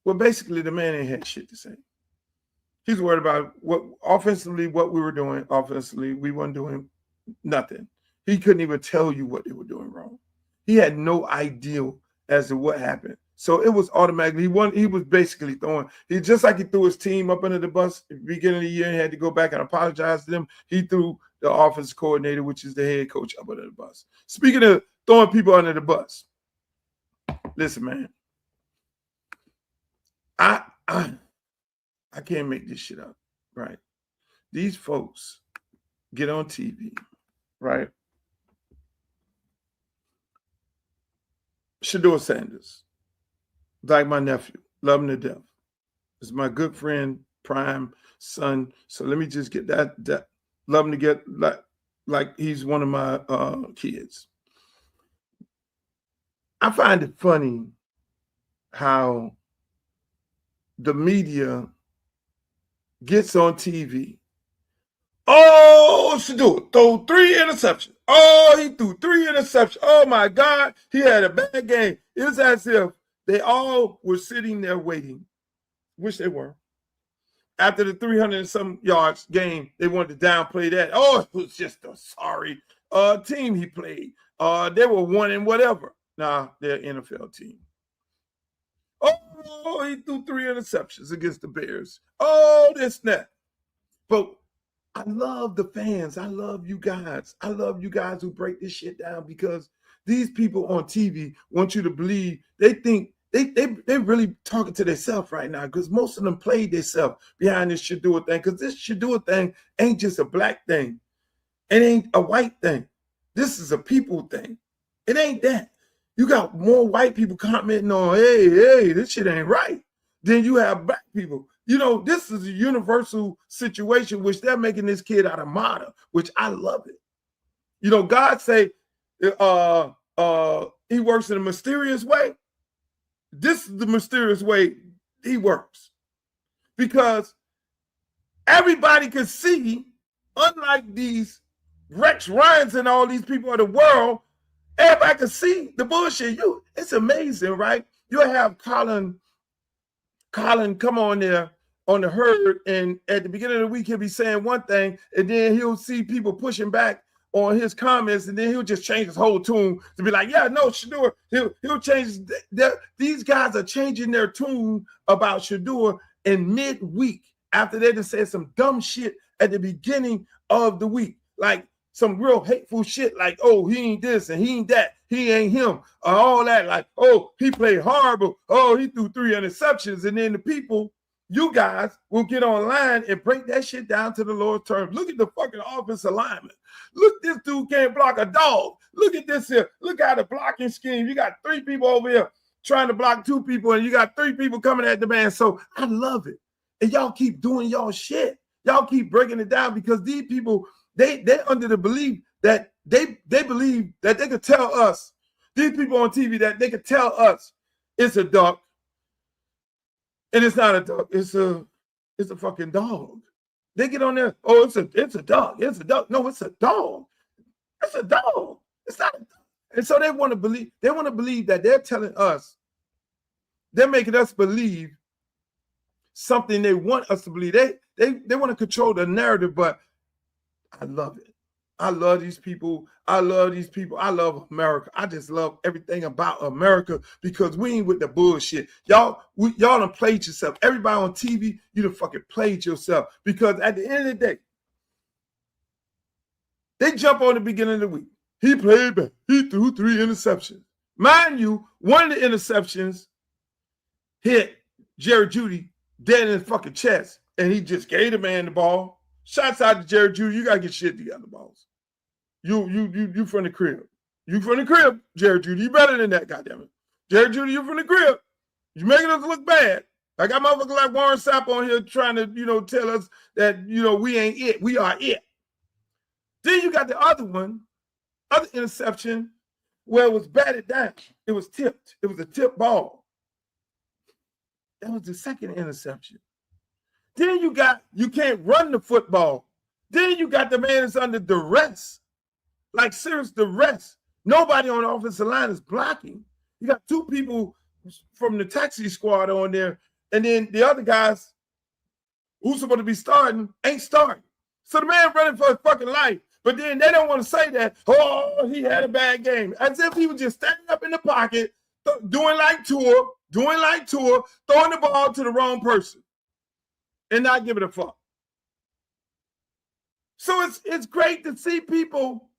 Well, basically, the man ain't had shit to say. He's worried about what offensively, what we were doing. Offensively, we weren't doing nothing. He couldn't even tell you what they were doing wrong. He had no idea as to what happened. So it was automatically, he was basically he just like he threw his team up under the bus at the beginning of the year and had to go back and apologize to them. He threw the offensive coordinator, which is the head coach, up under the bus. Speaking of throwing people under the bus, listen, man, I can't make this shit up, right? These folks get on TV, right? Shedeur Sanders, like my nephew, love him to death. Is my good friend, prime son. So let me just get that love him to get like he's one of my kids. I find it funny how the media gets on TV. Oh, Shedeur threw 3 interceptions. Oh, he threw 3 interceptions. Oh my God, he had a bad game. It was as if they all were sitting there waiting, which they were. After the 300 and some yards game, they wanted to downplay that. Oh, it was just a sorry team he played. They were 1 and whatever. Nah, they're an NFL team. Oh, he threw 3 interceptions against the Bears. Oh, this and that. But I love the fans. I love you guys. I love you guys who break this shit down, because these people on TV want you to believe. They think they really talking to themselves right now, because most of them played themselves behind this Shedeur thing, because this Shedeur thing ain't just a black thing. It ain't a white thing. This is a people thing. It ain't that. You got more white people commenting on, hey, this shit ain't right. Then you have black people. You know, this is a universal situation, which they're making this kid out of martyr, which I love it. You know, God say he works in a mysterious way. This is the mysterious way he works, because everybody can see, unlike these Rex Ryans and all these people of the world, everybody can see the bullshit. It's amazing, right? You'll have Colin come on there on the herd, and at the beginning of the week he'll be saying one thing, and then he'll see people pushing back on his comments, and then he'll just change his whole tune to be like, yeah, no, Shedeur. He'll change. These guys are changing their tune about Shedeur in midweek after they just said some dumb shit at the beginning of the week, like some real hateful shit, like, oh, he ain't this and he ain't that, he ain't him, or all that, like, oh, he played horrible, oh, he threw 3 interceptions, and then the people, you guys, will get online and break that shit down to the Lord's terms. Look at the fucking offensive lineman. Look, this dude can't block a dog. Look at this here. Look at the blocking scheme. You got 3 people over here trying to block 2 people, and you got 3 people coming at the man. So I love it. And y'all keep doing y'all shit. Y'all keep breaking it down, because these people, they're under the belief that they believe that they could tell us, these people on TV, that they could tell us it's a duck, and it's not a duck, it's a fucking dog. They get on there, oh, it's a duck, it's a duck. No, it's a dog. It's a dog. It's not a duck. And so they want to believe that they're telling us, they're making us believe something they want us to believe. They want to control the narrative, but I love it. I love these people. I love these people. I love America. I just love everything about America, because we ain't with the bullshit. Y'all done played yourself. Everybody on TV, you done fucking played yourself, because at the end of the day, they jump on the beginning of the week. He played bad. He threw 3 interceptions. Mind you, one of the interceptions hit Jerry Jeudy dead in his fucking chest, and he just gave the man the ball. Shots out to Jerry Jeudy. You gotta get shit together, boss. You from the crib. You from the crib, Jerry Jeudy. You better than that, goddammit. Jerry Jeudy, you from the crib. You making us look bad. I got motherfuckers like Warren Sapp on here trying to, tell us that, we ain't it. We are it. Then you got the other interception, where it was batted down. It was tipped. It was a tipped ball. That was the second interception. Then you can't run the football. Then you got the man that's under duress, like serious duress. Nobody on the offensive line is blocking. You got 2 people from the taxi squad on there, and then the other guys who's supposed to be starting ain't starting. So the man running for his fucking life, but then they don't want to say that, oh, he had a bad game, as if he was just standing up in the pocket, doing like Tua, throwing the ball to the wrong person, and not giving a fuck. So it's great to see people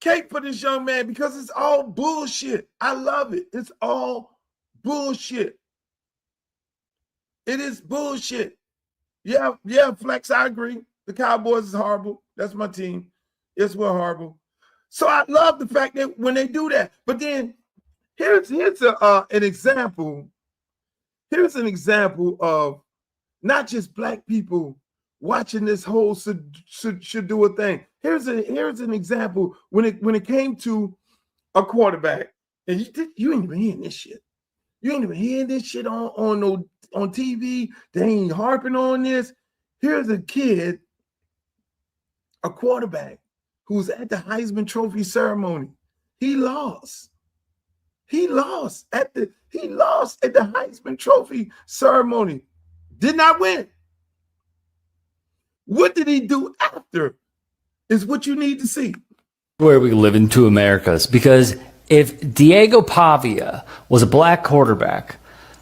cape for this young man, because it's all bullshit. I love it. It's all bullshit. It is bullshit. Yeah, Flex, I agree. The Cowboys is horrible. That's my team. Yes, we're horrible. So I love the fact that when they do that. But then here's an example. Here's an example of not just black people watching this whole Shedeur thing. Here's an example when it came to a quarterback, and you ain't even hearing this shit. You ain't even hearing this shit on TV. They ain't harping on this. Here's a kid, a quarterback, who's at the Heisman Trophy ceremony. He lost. He lost at the Heisman Trophy ceremony. Did not win. What did he do after is what you need to see. Where we live in two Americas, because if Diego Pavia was a black quarterback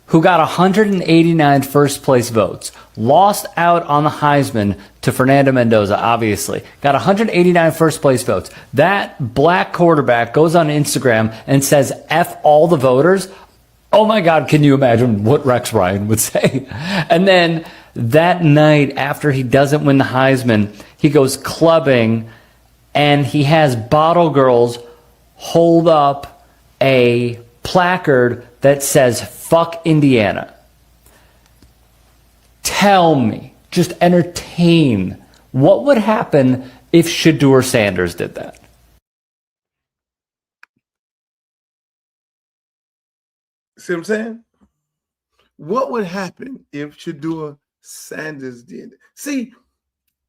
who got 189 first place votes, lost out on the Heisman to Fernando Mendoza, obviously, got 189 first place votes, that black quarterback goes on Instagram and says F all the voters. Oh my God, can you imagine what Rex Ryan would say? And then that night after he doesn't win the Heisman, he goes clubbing and he has bottle girls hold up a placard that says fuck Indiana. Tell me, just entertain, what would happen if Shedeur Sanders did that? See what I'm saying? What would happen if Shedeur Sanders did it? See,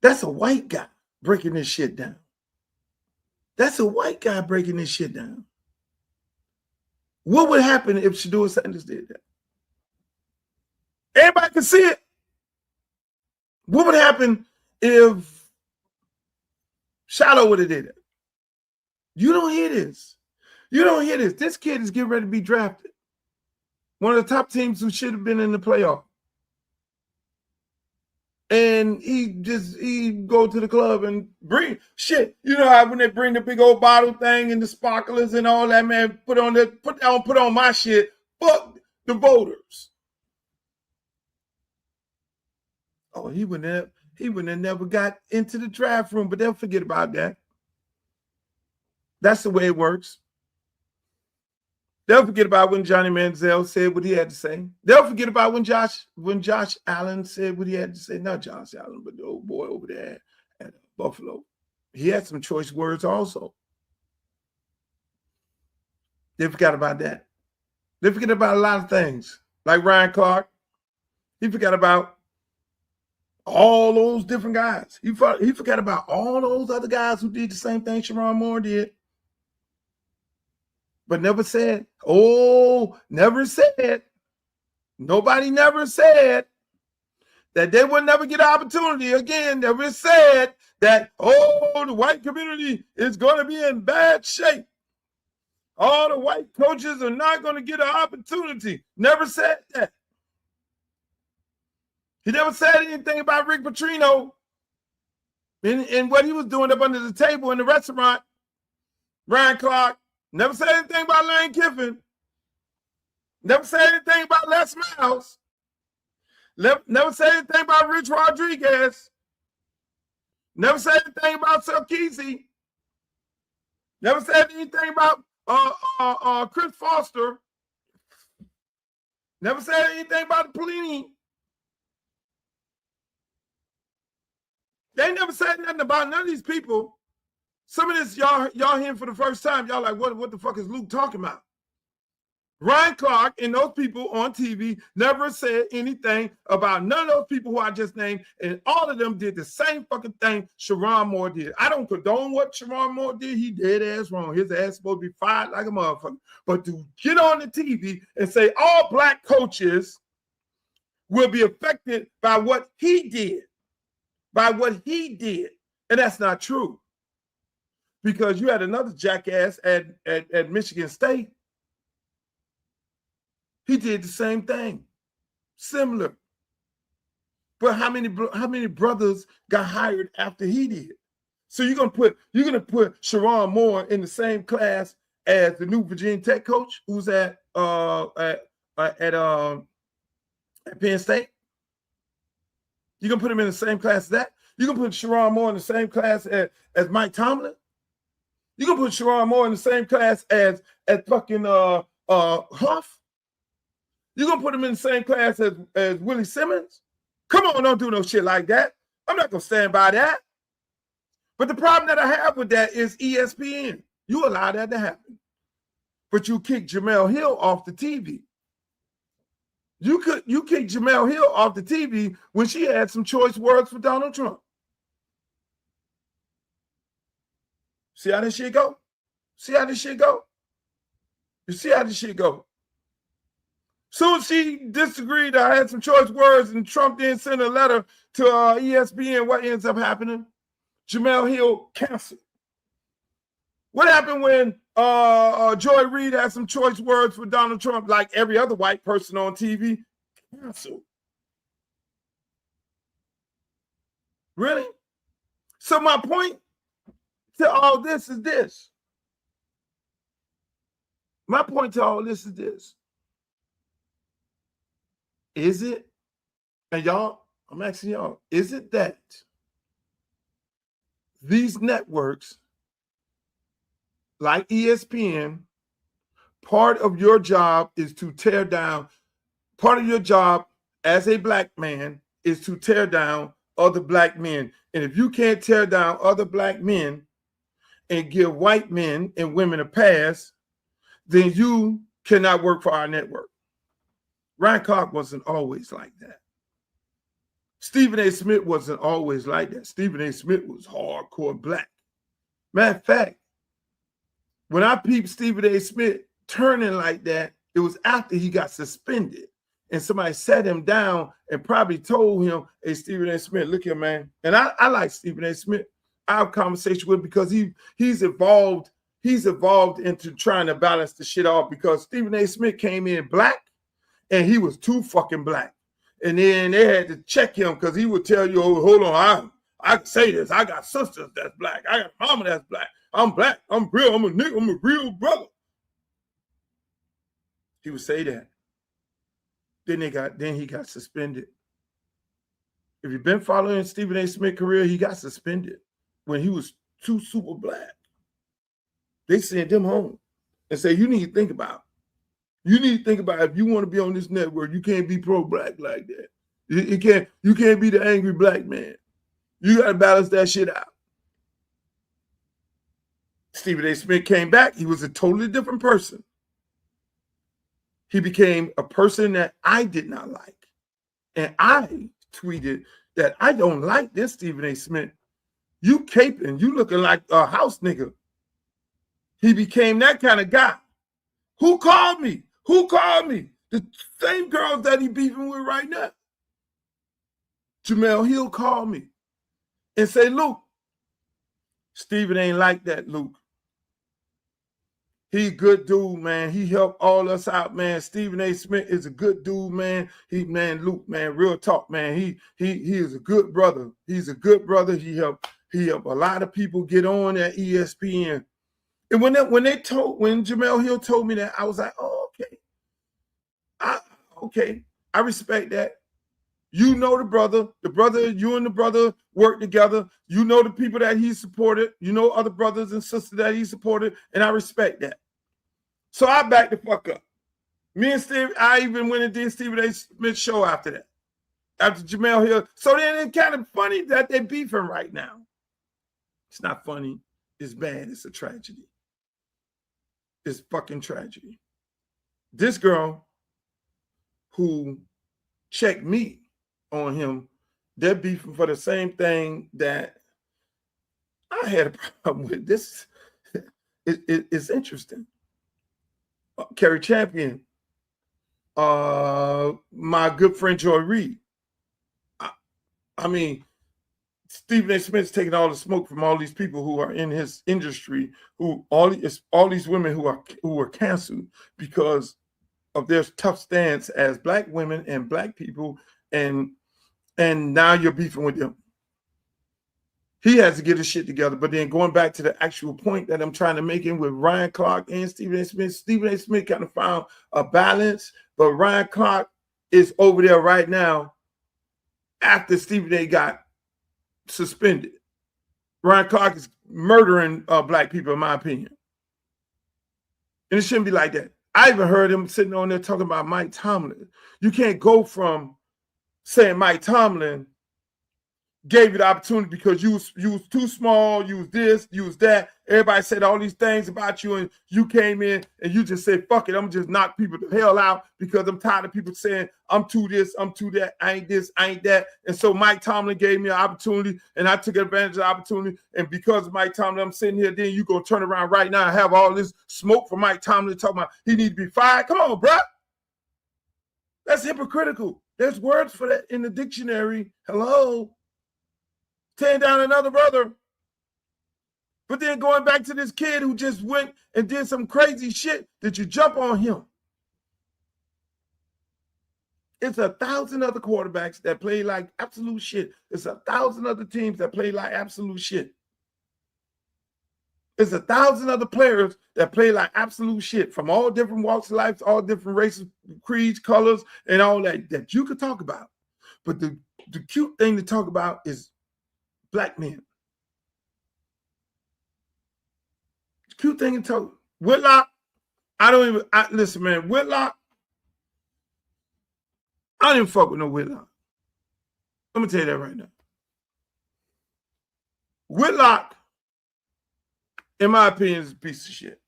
that's a white guy breaking this shit down. That's a white guy breaking this shit down. What would happen if Shedeur Sanders did that? Everybody can see it. What would happen if Shallow would have did it? You don't hear this. You don't hear this. This kid is getting ready to be drafted. One of the top teams who should have been in the playoff. And he go to the club and bring shit. You know how when they bring the big old bottle thing and the sparklers and all that, man, put on my shit. Fuck the voters. Oh, he would have never got into the draft room, but they'll forget about that. That's the way it works. They'll forget about when Johnny Manziel said what he had to say. They'll forget about when Josh Allen said what he had to say. Not Josh Allen, but the old boy over there at Buffalo. He had some choice words also. They forgot about that. They forget about a lot of things, like Ryan Clark. He forgot about all those different guys. He forgot about all those other guys who did the same thing Sharon Moore did. But never said, nobody never said that they would never get an opportunity. Again, never said that, the white community is going to be in bad shape. All the white coaches are not going to get an opportunity. Never said that. He never said anything about Rick Pitino and what he was doing up under the table in the restaurant. Ryan Clark. Never said anything about Lane Kiffin. Never said anything about Les Miles. Never said anything about Rich Rodriguez. Never said anything about Sarkisian. Never said anything about Chris Foster. Never said anything about the Pelini. They never said nothing about none of these people. Some of this y'all hearing for the first time. Y'all like, what the fuck is Luke talking about? Ryan Clark and those people on TV never said anything about none of those people who I just named, and all of them did the same fucking thing Sharon Moore did. I don't condone what Sharon Moore did. He dead ass wrong. His ass supposed to be fired like a motherfucker. But to get on the TV and say all black coaches will be affected by what he did, and that's not true. Because you had another jackass at Michigan State. He did the same thing, similar. But how many brothers got hired after he did? So you're gonna put Sharon Moore in the same class as the new Virginia Tech coach who's at Penn State? You're gonna put him in the same class as that? You're gonna put Sharon Moore in the same class as Mike Tomlin? You gonna put Sharon Moore in the same class as fucking Huff? You gonna put him in the same class as Willie Simmons? Come on, don't do no shit like that. I'm not gonna stand by that. But the problem that I have with that is ESPN. You allow that to happen. But you kick Jamel Hill off the TV. You kicked Jemele Hill off the TV when she had some choice words for Donald Trump. See how this shit go? See how this shit go? You see how this shit go? Soon as she disagreed, I had some choice words, and Trump then sent a letter to ESPN. What ends up happening? Jemele Hill canceled. What happened when Joy Reid had some choice words for Donald Trump, like every other white person on TV? Canceled. Really? So my point to all this is this. My point to all this is this. Is it, and y'all, I'm asking y'all, is it that these networks like ESPN, part of your job is to tear down, part of your job as a black man is to tear down other black men. And if you can't tear down other black men and give white men and women a pass, then you cannot work for our network. Ryan Clark wasn't always like that. Stephen A. Smith wasn't always like that. Stephen A. Smith was hardcore black. Matter of fact, when I peeped Stephen A. Smith turning like that, it was after he got suspended. And somebody sat him down and probably told him, hey, Stephen A. Smith, look here, man. And I like Stephen A. Smith. I have a conversation with him because he's evolved into trying to balance the shit off, because Stephen A. Smith came in black and he was too fucking black. And then they had to check him because he would tell you, oh, hold on, I can say this. I got sisters that's black. I got mama that's black. I'm black. I'm real. I'm a nigga. I'm a real brother. He would say that. Then he got suspended. If you've been following Stephen A. Smith's career, he got suspended when he was too super black. They sent him home and say, you need to think about it. You need to think about it. If you want to be on this network, you can't be pro-black like that. You can't be the angry black man. You got to balance that shit out. Stephen A. Smith came back. He was a totally different person. He became a person that I did not like. And I tweeted that I don't like this Stephen A. Smith. You caping. You looking like a house nigga. He became that kind of guy. Who called me? Who called me? The same girls that he beefing with right now. Jemele Hill called me and say, Luke, Stephen ain't like that, Luke. He good dude, man. He helped all us out, man. Stephen A. Smith is a good dude, man. Luke, man, real talk, man. He is a good brother. He's a good brother. He helped a lot of people get on at ESPN. And when Jemele Hill told me that, I was like, oh, okay. I respect that. You know the brother, you and the brother work together. You know the people that he supported. You know other brothers and sisters that he supported, and I respect that. So I backed the fuck up. Me and Steve, I even went and did Stephen A. Smith's show after that, after Jemele Hill. So then it's kind of funny that they're beefing right now. It's not funny. It's bad. It's a tragedy. It's fucking tragedy. This girl who checked me on him, they're beefing for the same thing that I had a problem with. This it's interesting. Kerry Champion, my good friend Joy Reid. I mean, Stephen A. Smith's taking all the smoke from all these people who are in his industry, who all these women who were canceled because of their tough stance as black women and black people, and now you're beefing with them. He has to get his shit together. But then going back to the actual point that I'm trying to make in with Ryan Clark and Stephen A. Smith, Stephen A. Smith kind of found a balance, but Ryan Clark is over there right now after Stephen A. got suspended. Ryan Clark is murdering black people, in my opinion. And it shouldn't be like that. I even heard him sitting on there talking about Mike Tomlin. You can't go from saying Mike Tomlin gave you the opportunity because you was too small, you was this, you was that. Everybody said all these things about you, and you came in and you just said, fuck it, I'm just knock people the hell out because I'm tired of people saying I'm too this, I'm too that, I ain't this, I ain't that. And so Mike Tomlin gave me an opportunity, and I took advantage of the opportunity. And because of Mike Tomlin, I'm sitting here, then you gonna turn around right now and have all this smoke for Mike Tomlin talking about he need to be fired. Come on, bro. That's hypocritical. There's words for that in the dictionary. Hello. Tearing down another brother. But then going back to this kid who just went and did some crazy shit, did you jump on him? It's 1,000 other quarterbacks that play like absolute shit. It's 1,000 other teams that play like absolute shit. It's 1,000 other players that play like absolute shit from all different walks of life, all different races, creeds, colors, and all that you could talk about. But the cute thing to talk about is black men. Cute thing to talk. Whitlock, listen, man, Whitlock, I don't even fuck with no Whitlock. I'm gonna tell you that right now. Whitlock, in my opinion, is a piece of shit.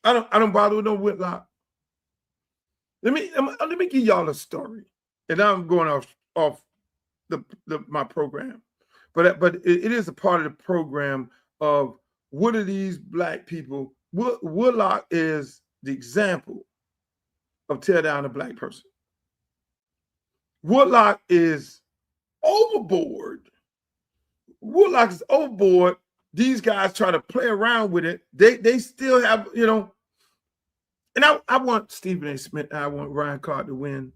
I don't bother with no Whitlock. Let me give y'all a story. And I'm going off my program. But it is a part of the program of what are these black people? Whitlock is the example of tear down a black person. Whitlock is overboard. Whitlock is overboard. These guys try to play around with it. They still have, and I want Stephen A. Smith, I want Ryan Clark to win.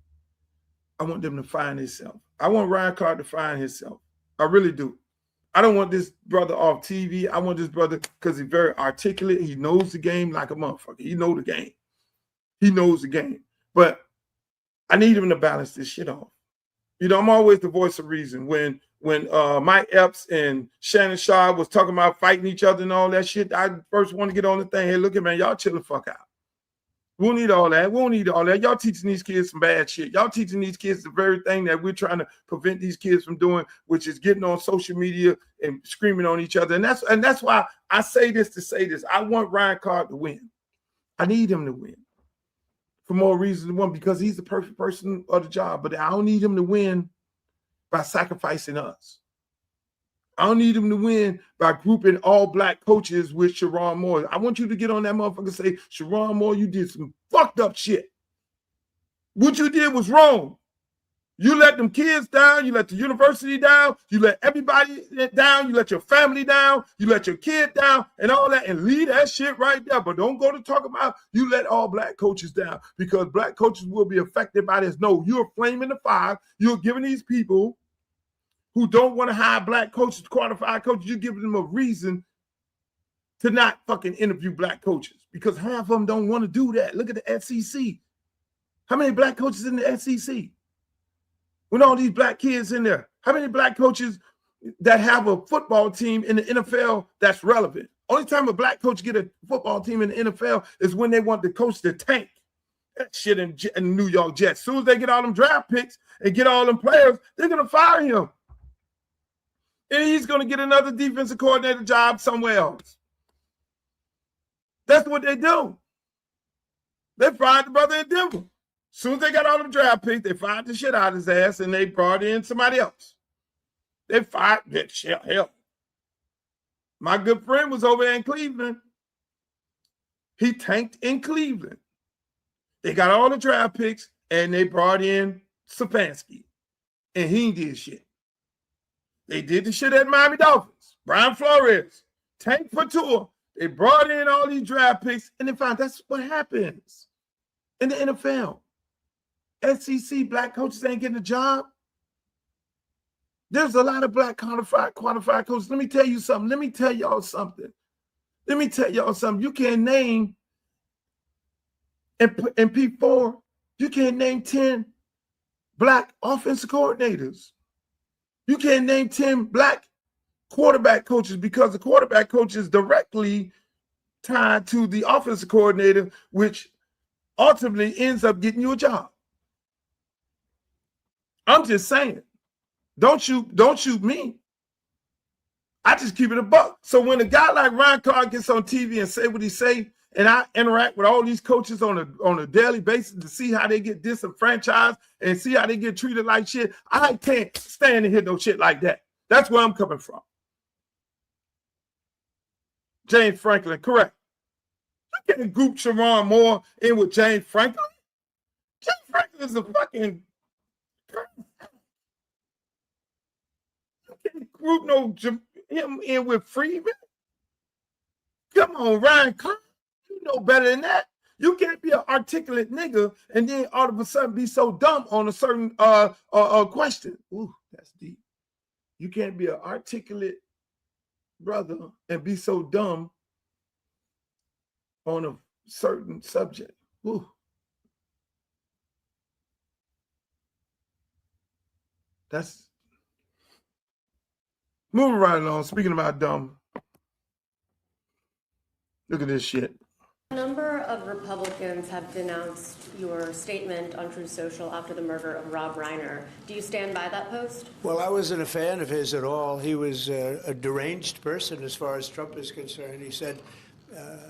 I want them to find himself. I want Ryan Clark to find himself. I really do. I don't want this brother off TV. I want this brother because he's very articulate. He knows the game like a motherfucker. He knows the game. He knows the game. But I need him to balance this shit off. I'm always the voice of reason. When Mike Epps and Shannon Sharp was talking about fighting each other and all that shit, I first want to get on the thing. Hey, look at man, y'all chill the fuck out. We don't need all that. We don't need all that. Y'all teaching these kids some bad shit. Y'all teaching these kids the very thing that we're trying to prevent these kids from doing, which is getting on social media and screaming on each other. And that's why I say this to say this. I want Ryan Clark to win. I need him to win for more reasons than one, because he's the perfect person of the job. But I don't need him to win by sacrificing us. I don't need him to win by grouping all black coaches with Sharon Moore. I want you to get on that motherfucker and say, Sharon Moore, you did some fucked up shit. What you did was wrong. You let them kids down. You let the university down. You let everybody down. You let your family down. You let your kid down and all that, and leave that shit right there. But don't go to talk about you let all black coaches down, because black coaches will be affected by this. No, you're flaming the fire. You're giving these people who don't want to hire black coaches, qualified coaches, you're giving them a reason to not fucking interview black coaches, because half of them don't want to do that. Look at the SEC. How many black coaches in the SEC? With all these black kids in there, how many black coaches that have a football team in the NFL that's relevant? Only time a black coach get a football team in the NFL is when they want the coach to tank. That shit in New York Jets. As soon as they get all them draft picks and get all them players, they're going to fire him. And he's going to get another defensive coordinator job somewhere else. That's what they do. They fired the brother in Denver. As soon as they got all them draft picks, they fired the shit out of his ass and they brought in somebody else. They fired that shit. Hell. My good friend was over there in Cleveland. He tanked in Cleveland. They got all the draft picks and they brought in Stefanski. And he did shit. They did the shit at Miami Dolphins. Brian Flores, tank for Tua. They brought in all these draft picks, and they found that's what happens in the NFL. SEC black coaches ain't getting a job. There's a lot of black qualified coaches. Let me tell you something. Let me tell y'all something. You can't name in P4, you can't name 10 black offensive coordinators. You can't name 10 black quarterback coaches, because the quarterback coach is directly tied to the offensive coordinator, which ultimately ends up getting you a job. I'm just saying. Don't shoot me. I just keep it a buck. So when a guy like Ryan Clark gets on TV and say what he say, and I interact with all these coaches on a daily basis to see how they get disenfranchised and see how they get treated like shit, I can't stand to hear no shit like that. That's where I'm coming from. James Franklin, correct. You can't group Sharon Moore in with James Franklin. James Franklin is a fucking... You can't group him in with Freeman. Come on, Ryan Clark. You know better than that. You can't be an articulate nigga and then all of a sudden be so dumb on a certain question. Ooh, that's deep. You can't be an articulate brother and be so dumb on a certain subject. Ooh. That's moving right along. Speaking about dumb, look at this shit. A number of Republicans have denounced your statement on Truth Social after the murder of Rob Reiner. Do you stand by that post? Well, I wasn't a fan of his at all. He was a deranged person as far as Trump is concerned. He said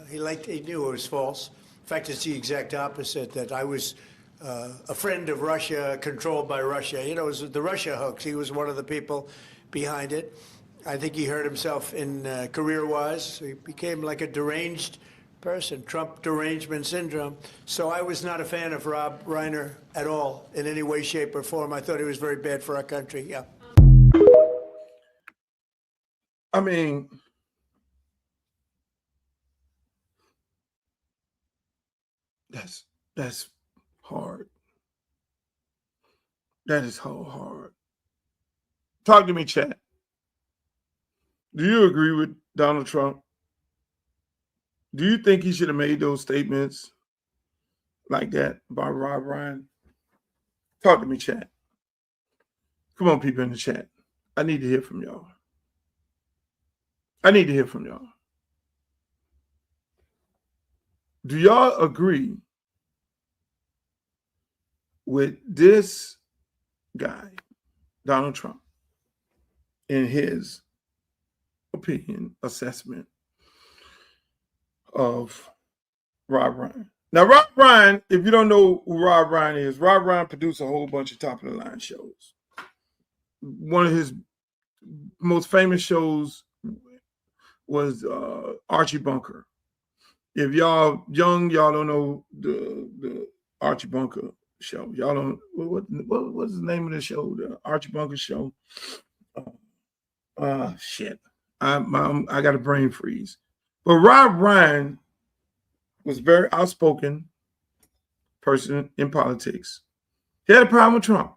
he knew it was false. In fact, it's the exact opposite, that I was a friend of Russia, controlled by Russia. You know, it was the Russia hoax. He was one of the people behind it. I think he hurt himself in career-wise. He became like a deranged person, Trump derangement syndrome. So I was not a fan of Rob Reiner at all in any way, shape, or form. I thought he was very bad for our country. Yeah. I mean, that's hard. That is so hard. Talk to me, chat. Do you agree with Donald Trump? Do you think he should have made those statements like that about Rob Reiner? Talk to me, chat. Come on, people in the chat. I need to hear from y'all. I need to hear from y'all. Do y'all agree with this guy, Donald Trump, in his opinion, assessment of Rob Reiner? Now, Rob Reiner, if you don't know who Rob Reiner is, Rob Reiner produced a whole bunch of top-of-the-line shows. One of his most famous shows was Archie Bunker. If y'all young, y'all don't know the Archie Bunker show. Y'all don't, what's the name of the show? The Archie Bunker show. Shit. I got a brain freeze. But Rob Reiner was a very outspoken person in politics. He had a problem with Trump.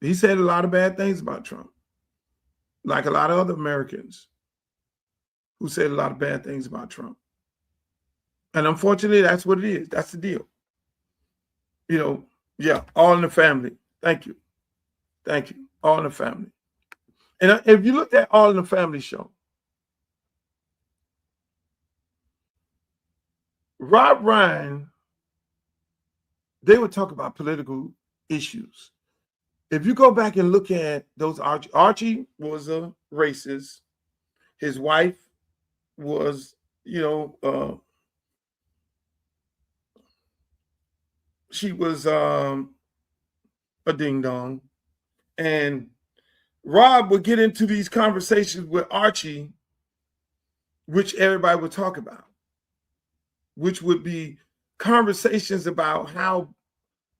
He said a lot of bad things about Trump, like a lot of other Americans who said a lot of bad things about Trump. And unfortunately, that's what it is. That's the deal. You know, yeah, all in the family. Thank you. Thank you. All in the family. And if you look at All in the Family show, Rob Reiner, they would talk about political issues. If you go back and look at those, Archie was a racist. His wife was, she was a ding dong. And Rob would get into these conversations with Archie, which everybody would talk about, which would be conversations about how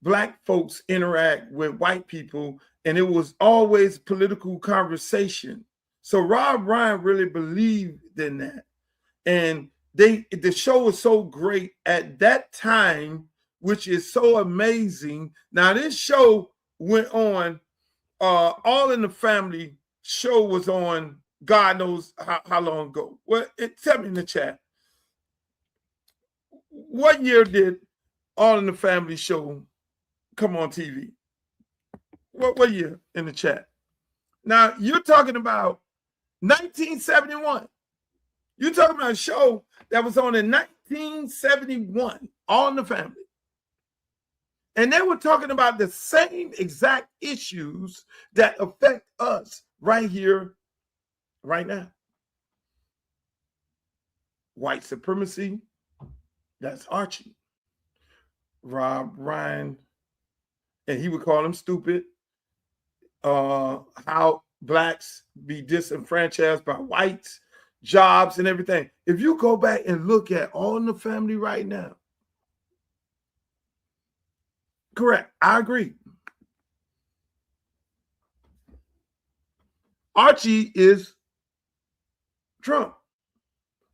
Black folks interact with white people, and it was always political conversation. So Rob Reiner really believed in that. And the show was so great at that time, which is so amazing. Now, this show went on, All in the Family show was on God knows how long ago. Well, tell me in the chat. What year did All in the Family show come on TV? What year in the chat? Now, you're talking about 1971. You're talking about a show that was on in 1971, All in the Family. And they were talking about the same exact issues that affect us right here, right now. White supremacy, that's Archie. Rob Reiner, and he would call him stupid. How blacks be disenfranchised by whites, jobs and everything. If you go back and look at All in the Family right now, correct, I agree. Archie is Trump.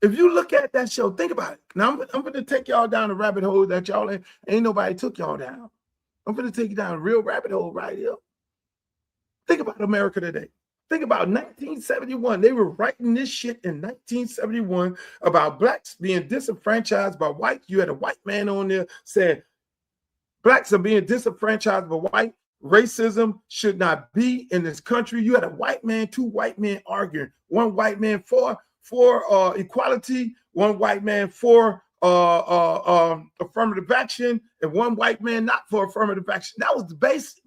If you look at that show, think about it. Now, I'm going to take y'all down a rabbit hole that y'all ain't nobody took y'all down. I'm going to take you down a real rabbit hole right here. Think about America today. Think about 1971. They were writing this shit in 1971 about blacks being disenfranchised by whites. You had a white man on there saying blacks are being disenfranchised by white. Racism should not be in this country. You had a white man, two white men arguing. One white man for equality, one white man for affirmative action, and one white man not for affirmative action. That was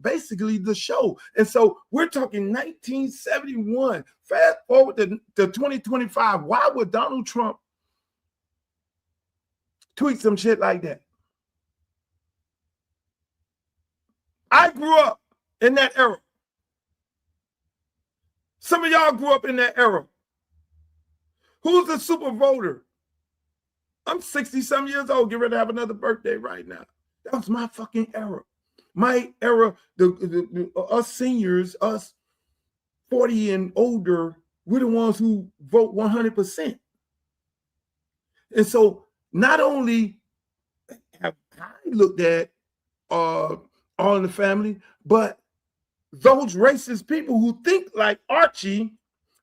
basically the show. And so we're talking 1971. Fast forward to 2025. Why would Donald Trump tweet some shit like that? I grew up in that era. Some of y'all grew up in that era. Who's the super voter? I'm 60-some years old. Get ready to have another birthday right now. That was my fucking era. My era, us seniors, us 40 and older, we're the ones who vote 100%. And so not only have I looked at All in the Family, but those racist people who think like Archie,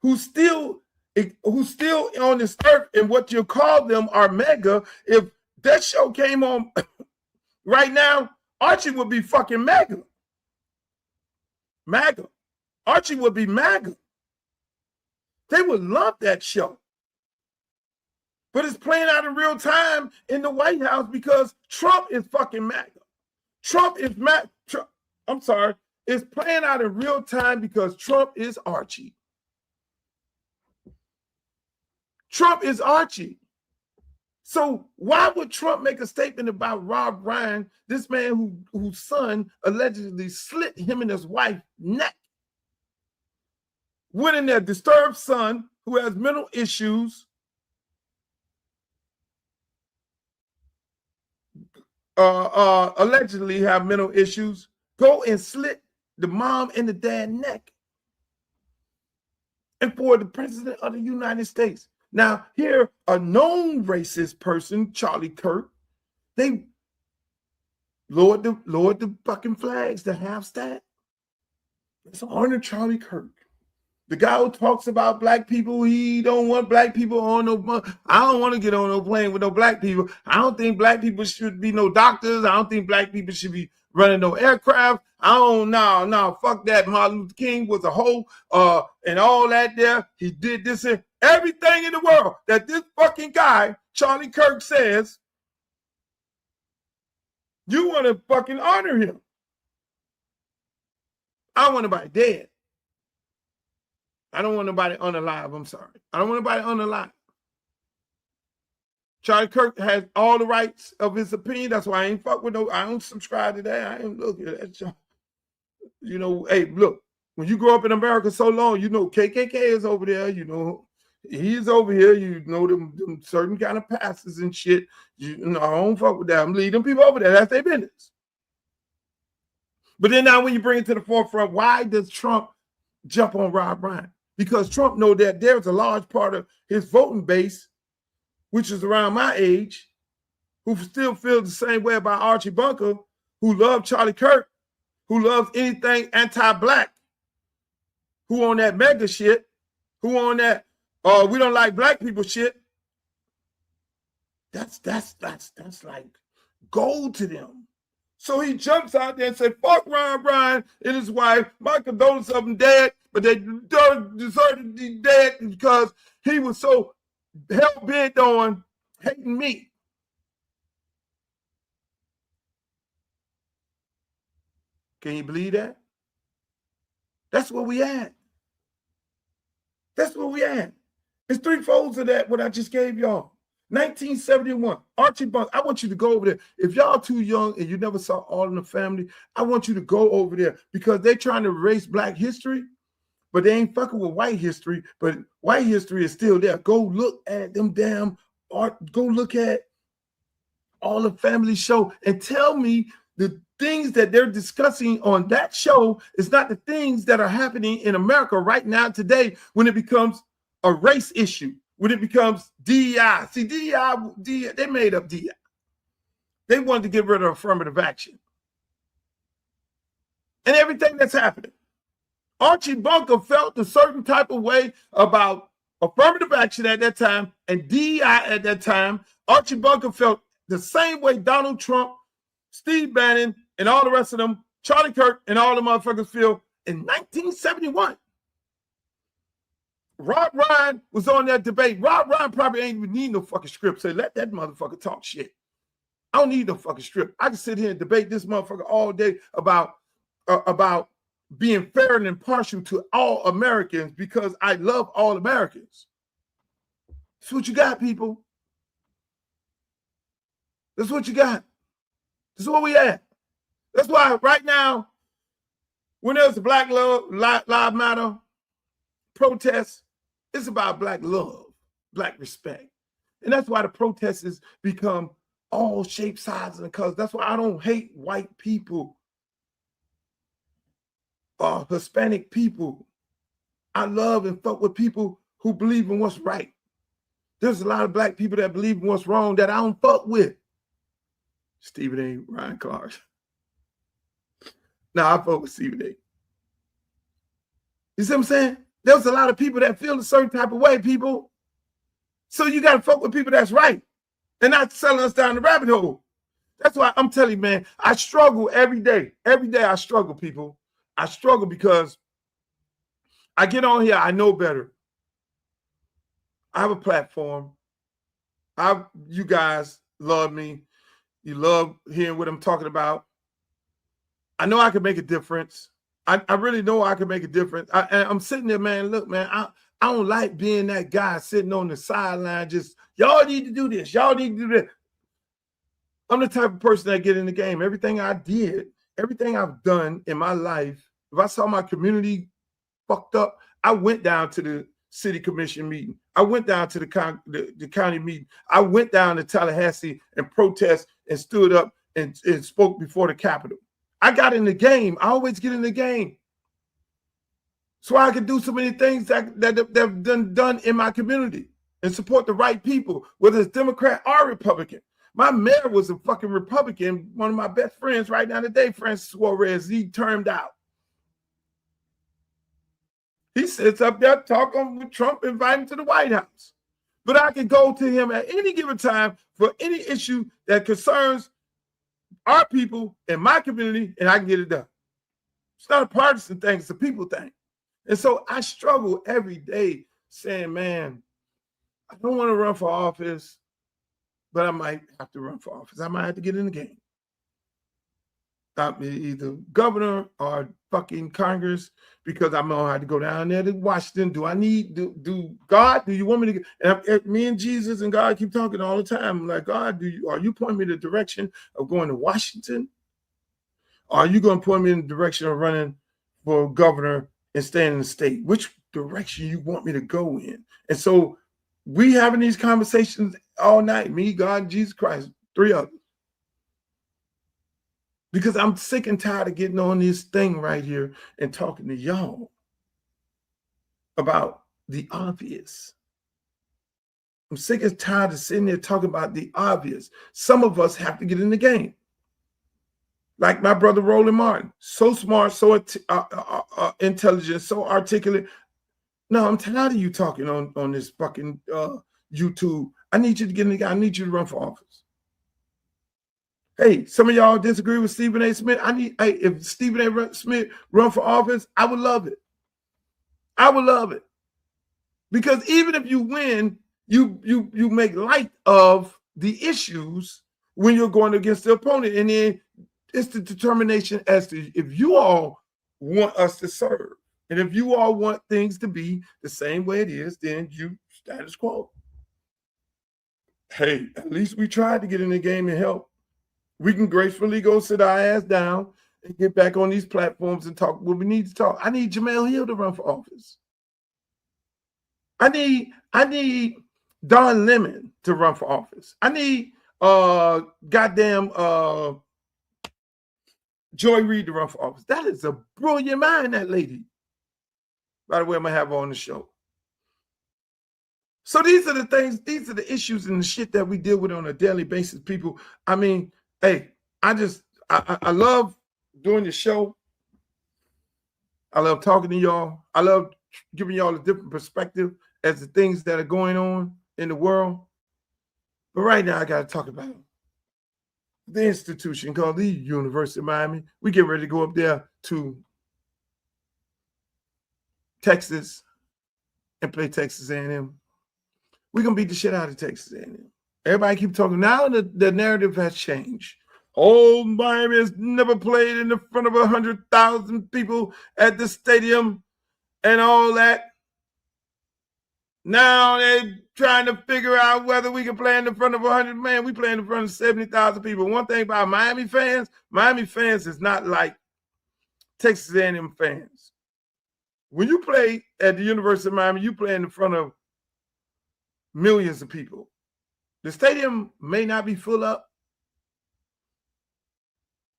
who's still on this earth, and what you call them are mega. If that show came on right now, Archie would be fucking mega. MAGA. Archie would be MAGA. They would love that show. But it's playing out in real time in the White House because Trump is fucking MAGA. Trump is MAGA. I'm sorry. It's playing out in real time because Trump is Archie. Trump is Archie. So why would Trump make a statement about Rob Reiner, this man whose son allegedly slit him and his wife's neck? When their disturbed son who has mental issues, allegedly have mental issues, go and slit the mom and the dad neck. And for the president of the United States. Now, here, a known racist person, Charlie Kirk, they lowered the fucking flags to half staff. Let's honor Charlie Kirk. The guy who talks about black people, he don't want black people on no. I don't want to get on no plane with no black people. I don't think black people should be no doctors. I don't think black people should be running no aircraft. I don't no, fuck that. Martin Luther King was a hoe, and all that there. He did this and everything in the world that this fucking guy, Charlie Kirk, says, you want to fucking honor him. I want nobody dead. I don't want nobody unalive. I'm sorry. I don't want nobody unalive. Charlie Kirk has all the rights of his opinion. That's why I ain't fuck with no. I don't subscribe to that. I ain't looking at that. You know, hey, look, when you grow up in America so long, you know KKK is over there. You know, he's over here. You know them certain kind of pastors and shit. You know, I don't fuck with that. I'm leading them people over there. That's their business. But then now when you bring it to the forefront, why does Trump jump on Rob Reiner? Because Trump knows that there's a large part of his voting base, which is around my age, who still feels the same way about Archie Bunker, who love Charlie Kirk, who loves anything anti-black, who on that mega shit, who on that we don't like black people shit. That's like gold to them. So he jumps out there and says, fuck Rob Reiner and his wife. My condolences of them dead, but they deserve to be dead because he was so hell-bent on hating me. Can you believe that? That's where we at. That's where we at. It's three folds of that, what I just gave y'all. 1971, Archie Bunker. I want you to go over there. If y'all too young and you never saw All in the Family, I want you to go over there because they're trying to erase Black history, but they ain't fucking with white history. But white history is still there. Go look at them damn art. Go look at All the Family show and tell me the things that they're discussing on that show is not the things that are happening in America right now today when it becomes a race issue, when it becomes DEI. See, DEI, they made up DEI. They wanted to get rid of affirmative action. And everything that's happening. Archie Bunker felt a certain type of way about affirmative action at that time and DEI at that time. Archie Bunker felt the same way Donald Trump, Steve Bannon, and all the rest of them, Charlie Kirk, and all the motherfuckers feel in 1971. Rob Ryan was on that debate. Rob Ryan probably ain't even need no fucking script. Say, let that motherfucker talk shit. I don't need no fucking script. I can sit here and debate this motherfucker all day about being fair and impartial to all Americans because I love all Americans. That's what you got, people. That's what you got. That's where we at. That's why right now, when there's a Black Lives Matter protest, it's about Black love, Black respect. And that's why the protests has become all shapes, sizes, and colors. That's why I don't hate white people or Hispanic people. I love and fuck with people who believe in what's right. There's a lot of Black people that believe in what's wrong that I don't fuck with. Stephen A. Ryan Clark. Now I fuck with Stephen A. You see what I'm saying? There's a lot of people that feel a certain type of way, people. So you got to fuck with people that's right and not selling us down the rabbit hole. That's why I'm telling you, man, I struggle every day. Every day I struggle, people. I struggle because I get on here, I know better. I have a platform. You guys love me. You love hearing what I'm talking about. I know I can make a difference. I really know I can make a difference. I'm sitting there, man. Look, man, I don't like being that guy sitting on the sideline just, y'all need to do this. Y'all need to do that. I'm the type of person that get in the game. Everything I did, everything I've done in my life, if I saw my community fucked up, I went down to the city commission meeting. I went down to the county meeting. I went down to Tallahassee and protest and stood up and spoke before the Capitol. I got in the game. I always get in the game. So I can do so many things that have done in my community and support the right people, whether it's Democrat or Republican. My mayor was a fucking Republican. One of my best friends right now today, Francis Flores, he termed out. He sits up there talking with Trump, invite him to the White House. But I can go to him at any given time for any issue that concerns our people in my community, and I can get it done. It's not a partisan thing, it's a people thing. And so I struggle every day saying, man, I don't want to run for office, but I might have to run for office. I might have to get in the game. I'm either governor or fucking Congress, because I'm gonna have to go down there to Washington. Do I need do God? Do you want me to? And me and Jesus and God keep talking all the time. I'm like, God, are you pointing me in the direction of going to Washington? Or are you going to point me in the direction of running for governor and staying in the state? Which direction you want me to go in? And so we having these conversations all night. Me, God, Jesus Christ, three others. Because I'm sick and tired of getting on this thing right here and talking to y'all about the obvious. I'm sick and tired of sitting there talking about the obvious. Some of us have to get in the game. Like my brother Roland Martin, so smart, so intelligent, so articulate. No, I'm tired of you talking on this fucking YouTube. I need you to get in the game. I need you to run for office. Hey, some of y'all disagree with Stephen A. Smith. If Stephen A. Smith run for office, I would love it. I would love it. Because even if you win, you make light of the issues when you're going against the opponent. And then It's the determination as to if you all want us to serve. And if you all want things to be the same way it is, then you status quo. Hey, at least we tried to get in the game and help. We can gracefully go sit our ass down and get back on these platforms and talk what we need to talk. I need Jamel Hill to run for office. I need Don Lemon to run for office. I need Joy Reid to run for office. That is a brilliant mind, that lady. By the way, I'm going to have her on the show. So these are the things, these are the issues and the shit that we deal with on a daily basis, people. I mean, hey, I love doing the show. I love talking to y'all. I love giving y'all a different perspective as the things that are going on in the world. But right now, I got to talk about the institution called the University of Miami. We get ready to go up there to Texas and play Texas A&M. We're going to beat the shit out of Texas A&M. Everybody keep talking. Now the narrative has changed. Oh, Miami has never played in the front of 100,000 people at the stadium and all that. Now they're trying to figure out whether we can play in the front of 100. Man, we play in the front of 70,000 people. One thing about Miami fans is not like Texas A&M fans. When you play at the University of Miami, you play in front of millions of people. The stadium may not be full up.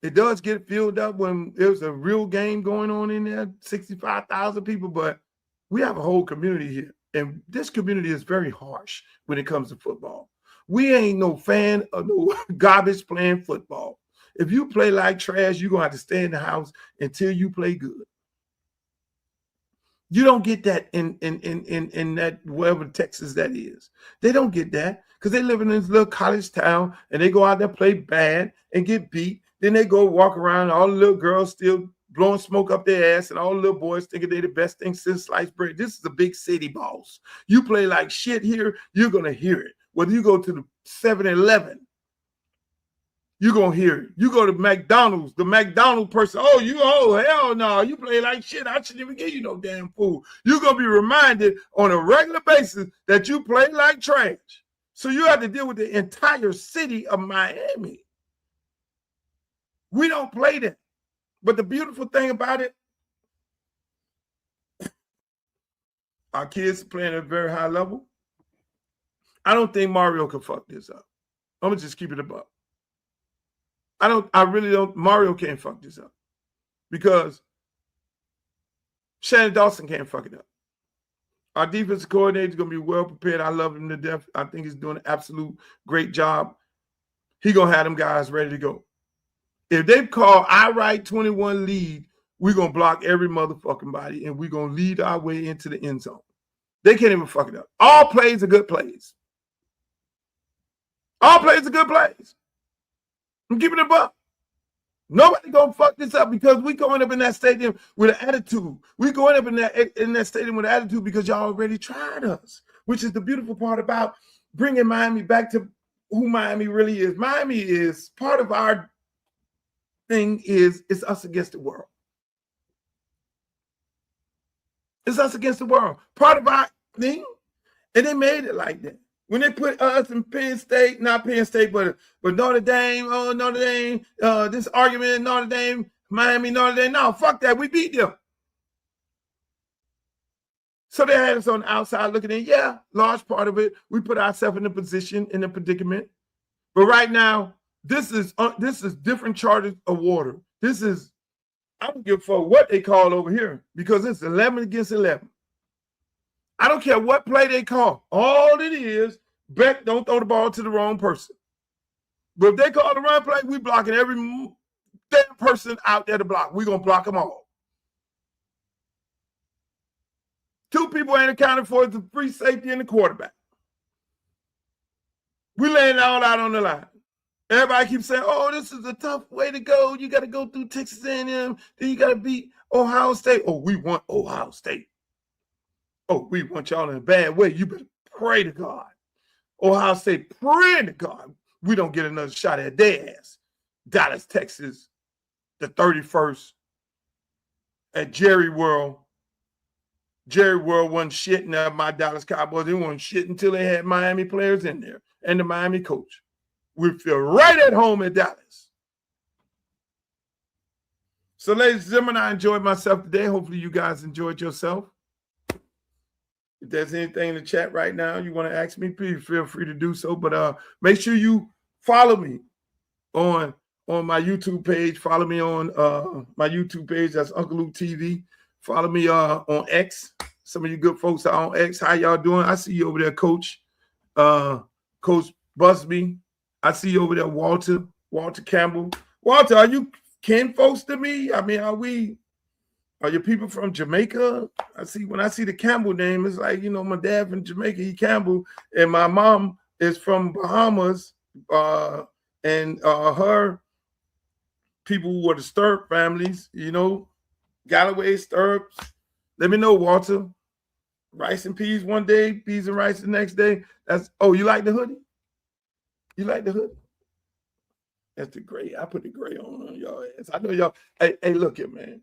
It does get filled up when there's a real game going on in there, 65,000 people, but we have a whole community here. And this community is very harsh when it comes to football. We ain't no fan of no garbage playing football. If you play like trash, you're going to have to stay in the house until you play good. You don't get that in that wherever Texas that is. They don't get that because they live in this little college town and they go out there, play bad and get beat. Then they go walk around, and all the little girls still blowing smoke up their ass, and all the little boys thinking they're the best thing since sliced bread. This is a big city, boss. You play like shit here, you're going to hear it. Whether you go to the 7-Eleven, you're going to hear it. You go to McDonald's, the McDonald's person, oh, hell no, you play like shit. I shouldn't even give you no damn food. You're going to be reminded on a regular basis that you play like trash. So you have to deal with the entire city of Miami. We don't play that. But the beautiful thing about it, our kids are playing at a very high level. I don't think Mario can fuck this up. I'm going to just keep it above. I really don't. Mario can't fuck this up because Shannon Dawson can't fuck it up. Our defensive coordinator is going to be well prepared. I love him to death. I think he's doing an absolute great job. He's going to have them guys ready to go. If they call outright 21 lead, we're going to block every motherfucking body and we're going to lead our way into the end zone. They can't even fuck it up. All plays are good plays. All plays are good plays. I'm keeping it up. Nobody going to fuck this up because we going up in that stadium with an attitude. We going up in that stadium with an attitude because y'all already tried us, which is the beautiful part about bringing Miami back to who Miami really is. Miami is part of our thing is it's us against the world. It's us against the world. Part of our thing, and they made it like that. When they put us in Penn State, not Penn State, but Notre Dame, Notre Dame, this argument, Notre Dame, Miami, Notre Dame. No, fuck that. We beat them. So they had us on the outside looking in. Yeah, large part of it. We put ourselves in a position, in a predicament. But right now, this is different charges of water. This is, I don't give a fuck what they call over here because it's 11 against 11. I don't care what play they call. All it is, Beck don't throw the ball to the wrong person. But if they call the run play, we blocking every damn person out there to block. We're going to block them all. Two people ain't accounted for, the free safety and the quarterback. We laying it all out on the line. Everybody keeps saying, oh, this is a tough way to go. You got to go through Texas A&M. Then you got to beat Ohio State. Oh, we want Ohio State. Oh, we want y'all in a bad way. You better pray to God. Ohio State, pray to God we don't get another shot at their ass. Dallas, Texas, the 31st at Jerry World. Jerry World wasn't shitting at my Dallas Cowboys. They weren't shitting until they had Miami players in there and the Miami coach. We feel right at home at Dallas. So, ladies and gentlemen, I enjoyed myself today. Hopefully you guys enjoyed yourself. If there's anything in the chat right now you want to ask me, please feel free to do so. But make sure you follow me on my YouTube page. Follow me on my YouTube page. That's Uncle Luke TV. Follow me on X. Some of you good folks are on X. How y'all doing? I see you over there, Coach. Coach Busby. I see you over there, Walter Campbell. Walter, are you kin folks to me? I mean, are you people from Jamaica? When I see the Campbell name, it's like, my dad from Jamaica, he Campbell, and my mom is from Bahamas, and her people were the Stirrup families, Galloway, Stirrups. Let me know, Walter. Rice and peas one day, peas and rice the next day. You like the hoodie? You like the hoodie? That's the gray. I put the gray on y'all ass. I know y'all. Hey, look here, man.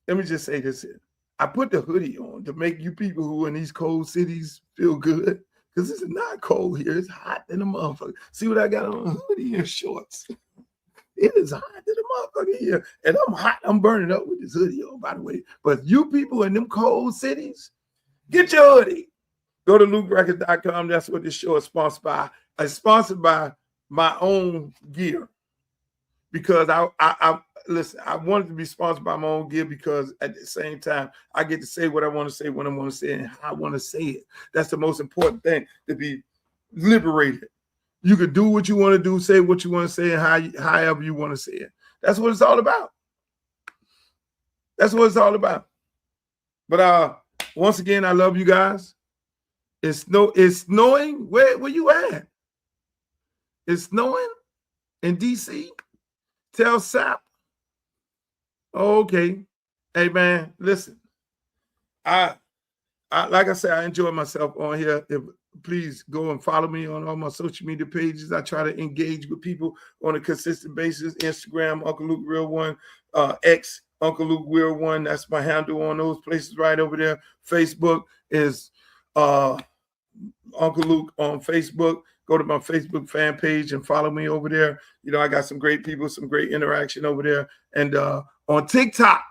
Let me just say this here. I put the hoodie on to make you people who are in these cold cities feel good. Because it's not cold here. It's hot in the motherfucker. See what I got on? A hoodie and shorts. It is hot in the motherfucker here. And I'm hot. I'm burning up with this hoodie on, by the way. But you people in them cold cities, get your hoodie. Go to LukeRecords.com. That's what this show is sponsored by. It's sponsored by my own gear. Because I listen, I wanted to be sponsored by my own gear because at the same time, I get to say what I want to say when I want to say it and how I want to say it. That's the most important thing, to be liberated. You can do what you want to do, say what you want to say, and however you want to say it. That's what it's all about. That's what it's all about. But once again, I love you guys. It's snowing. Where you at? It's snowing in DC. Tell Sap. Oh, okay. Hey man, listen. I like I said, I enjoy myself on here. Please go and follow me on all my social media pages. I try to engage with people on a consistent basis. Instagram, Uncle Luke Real One, X, Uncle Luke Real One. That's my handle on those places right over there. Facebook is Uncle Luke on Facebook. Go to my Facebook fan page and follow me over there. I got some great people, some great interaction over there. And on TikTok,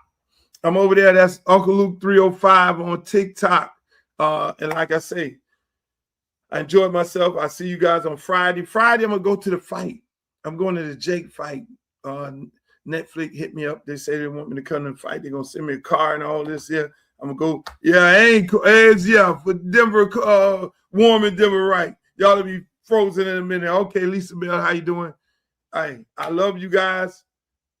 I'm over there. That's Uncle Luke 305 on TikTok. And like I say, I enjoyed myself. I see you guys on Friday. Friday, I'm going to go to the fight. I'm going to the Jake fight. Netflix hit me up. They say they want me to come and fight. They're going to send me a car and all this here. I'm going to go. Yeah, for Denver, warm in Denver, right. Y'all will be frozen in a minute. Okay, Lisa Bell, how you doing? I love you guys.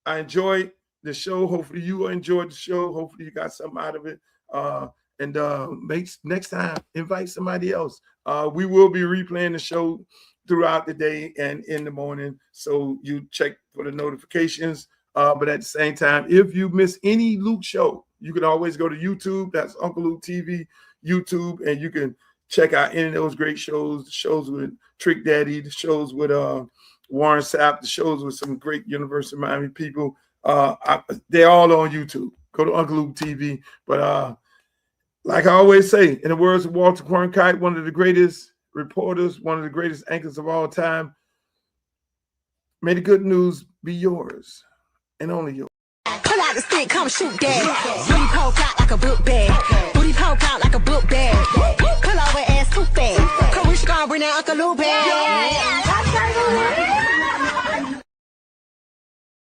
I enjoyed the show. Hopefully you enjoyed the show. Hopefully you got something out of it. Next time, invite somebody else. We will be replaying the show throughout the day and in the morning. So you check for the notifications. But at the same time, if you miss any Luke show, you can always go to YouTube. That's Uncle Luke TV, YouTube, and you can check out any of those great shows, the shows with Trick Daddy, the shows with Warren Sapp, the shows with some great University of Miami people. They're all on YouTube. Go to Uncle Luke TV. But like I always say, in the words of Walter Cronkite, one of the greatest reporters, one of the greatest anchors of all time, may the good news be yours and only yours. Pull out the stick, come shoot that. Booty poke out like a book bag. Booty poke out like a book bag. Pull over ass too fast. Come, we should go bring that Uncle Luke back.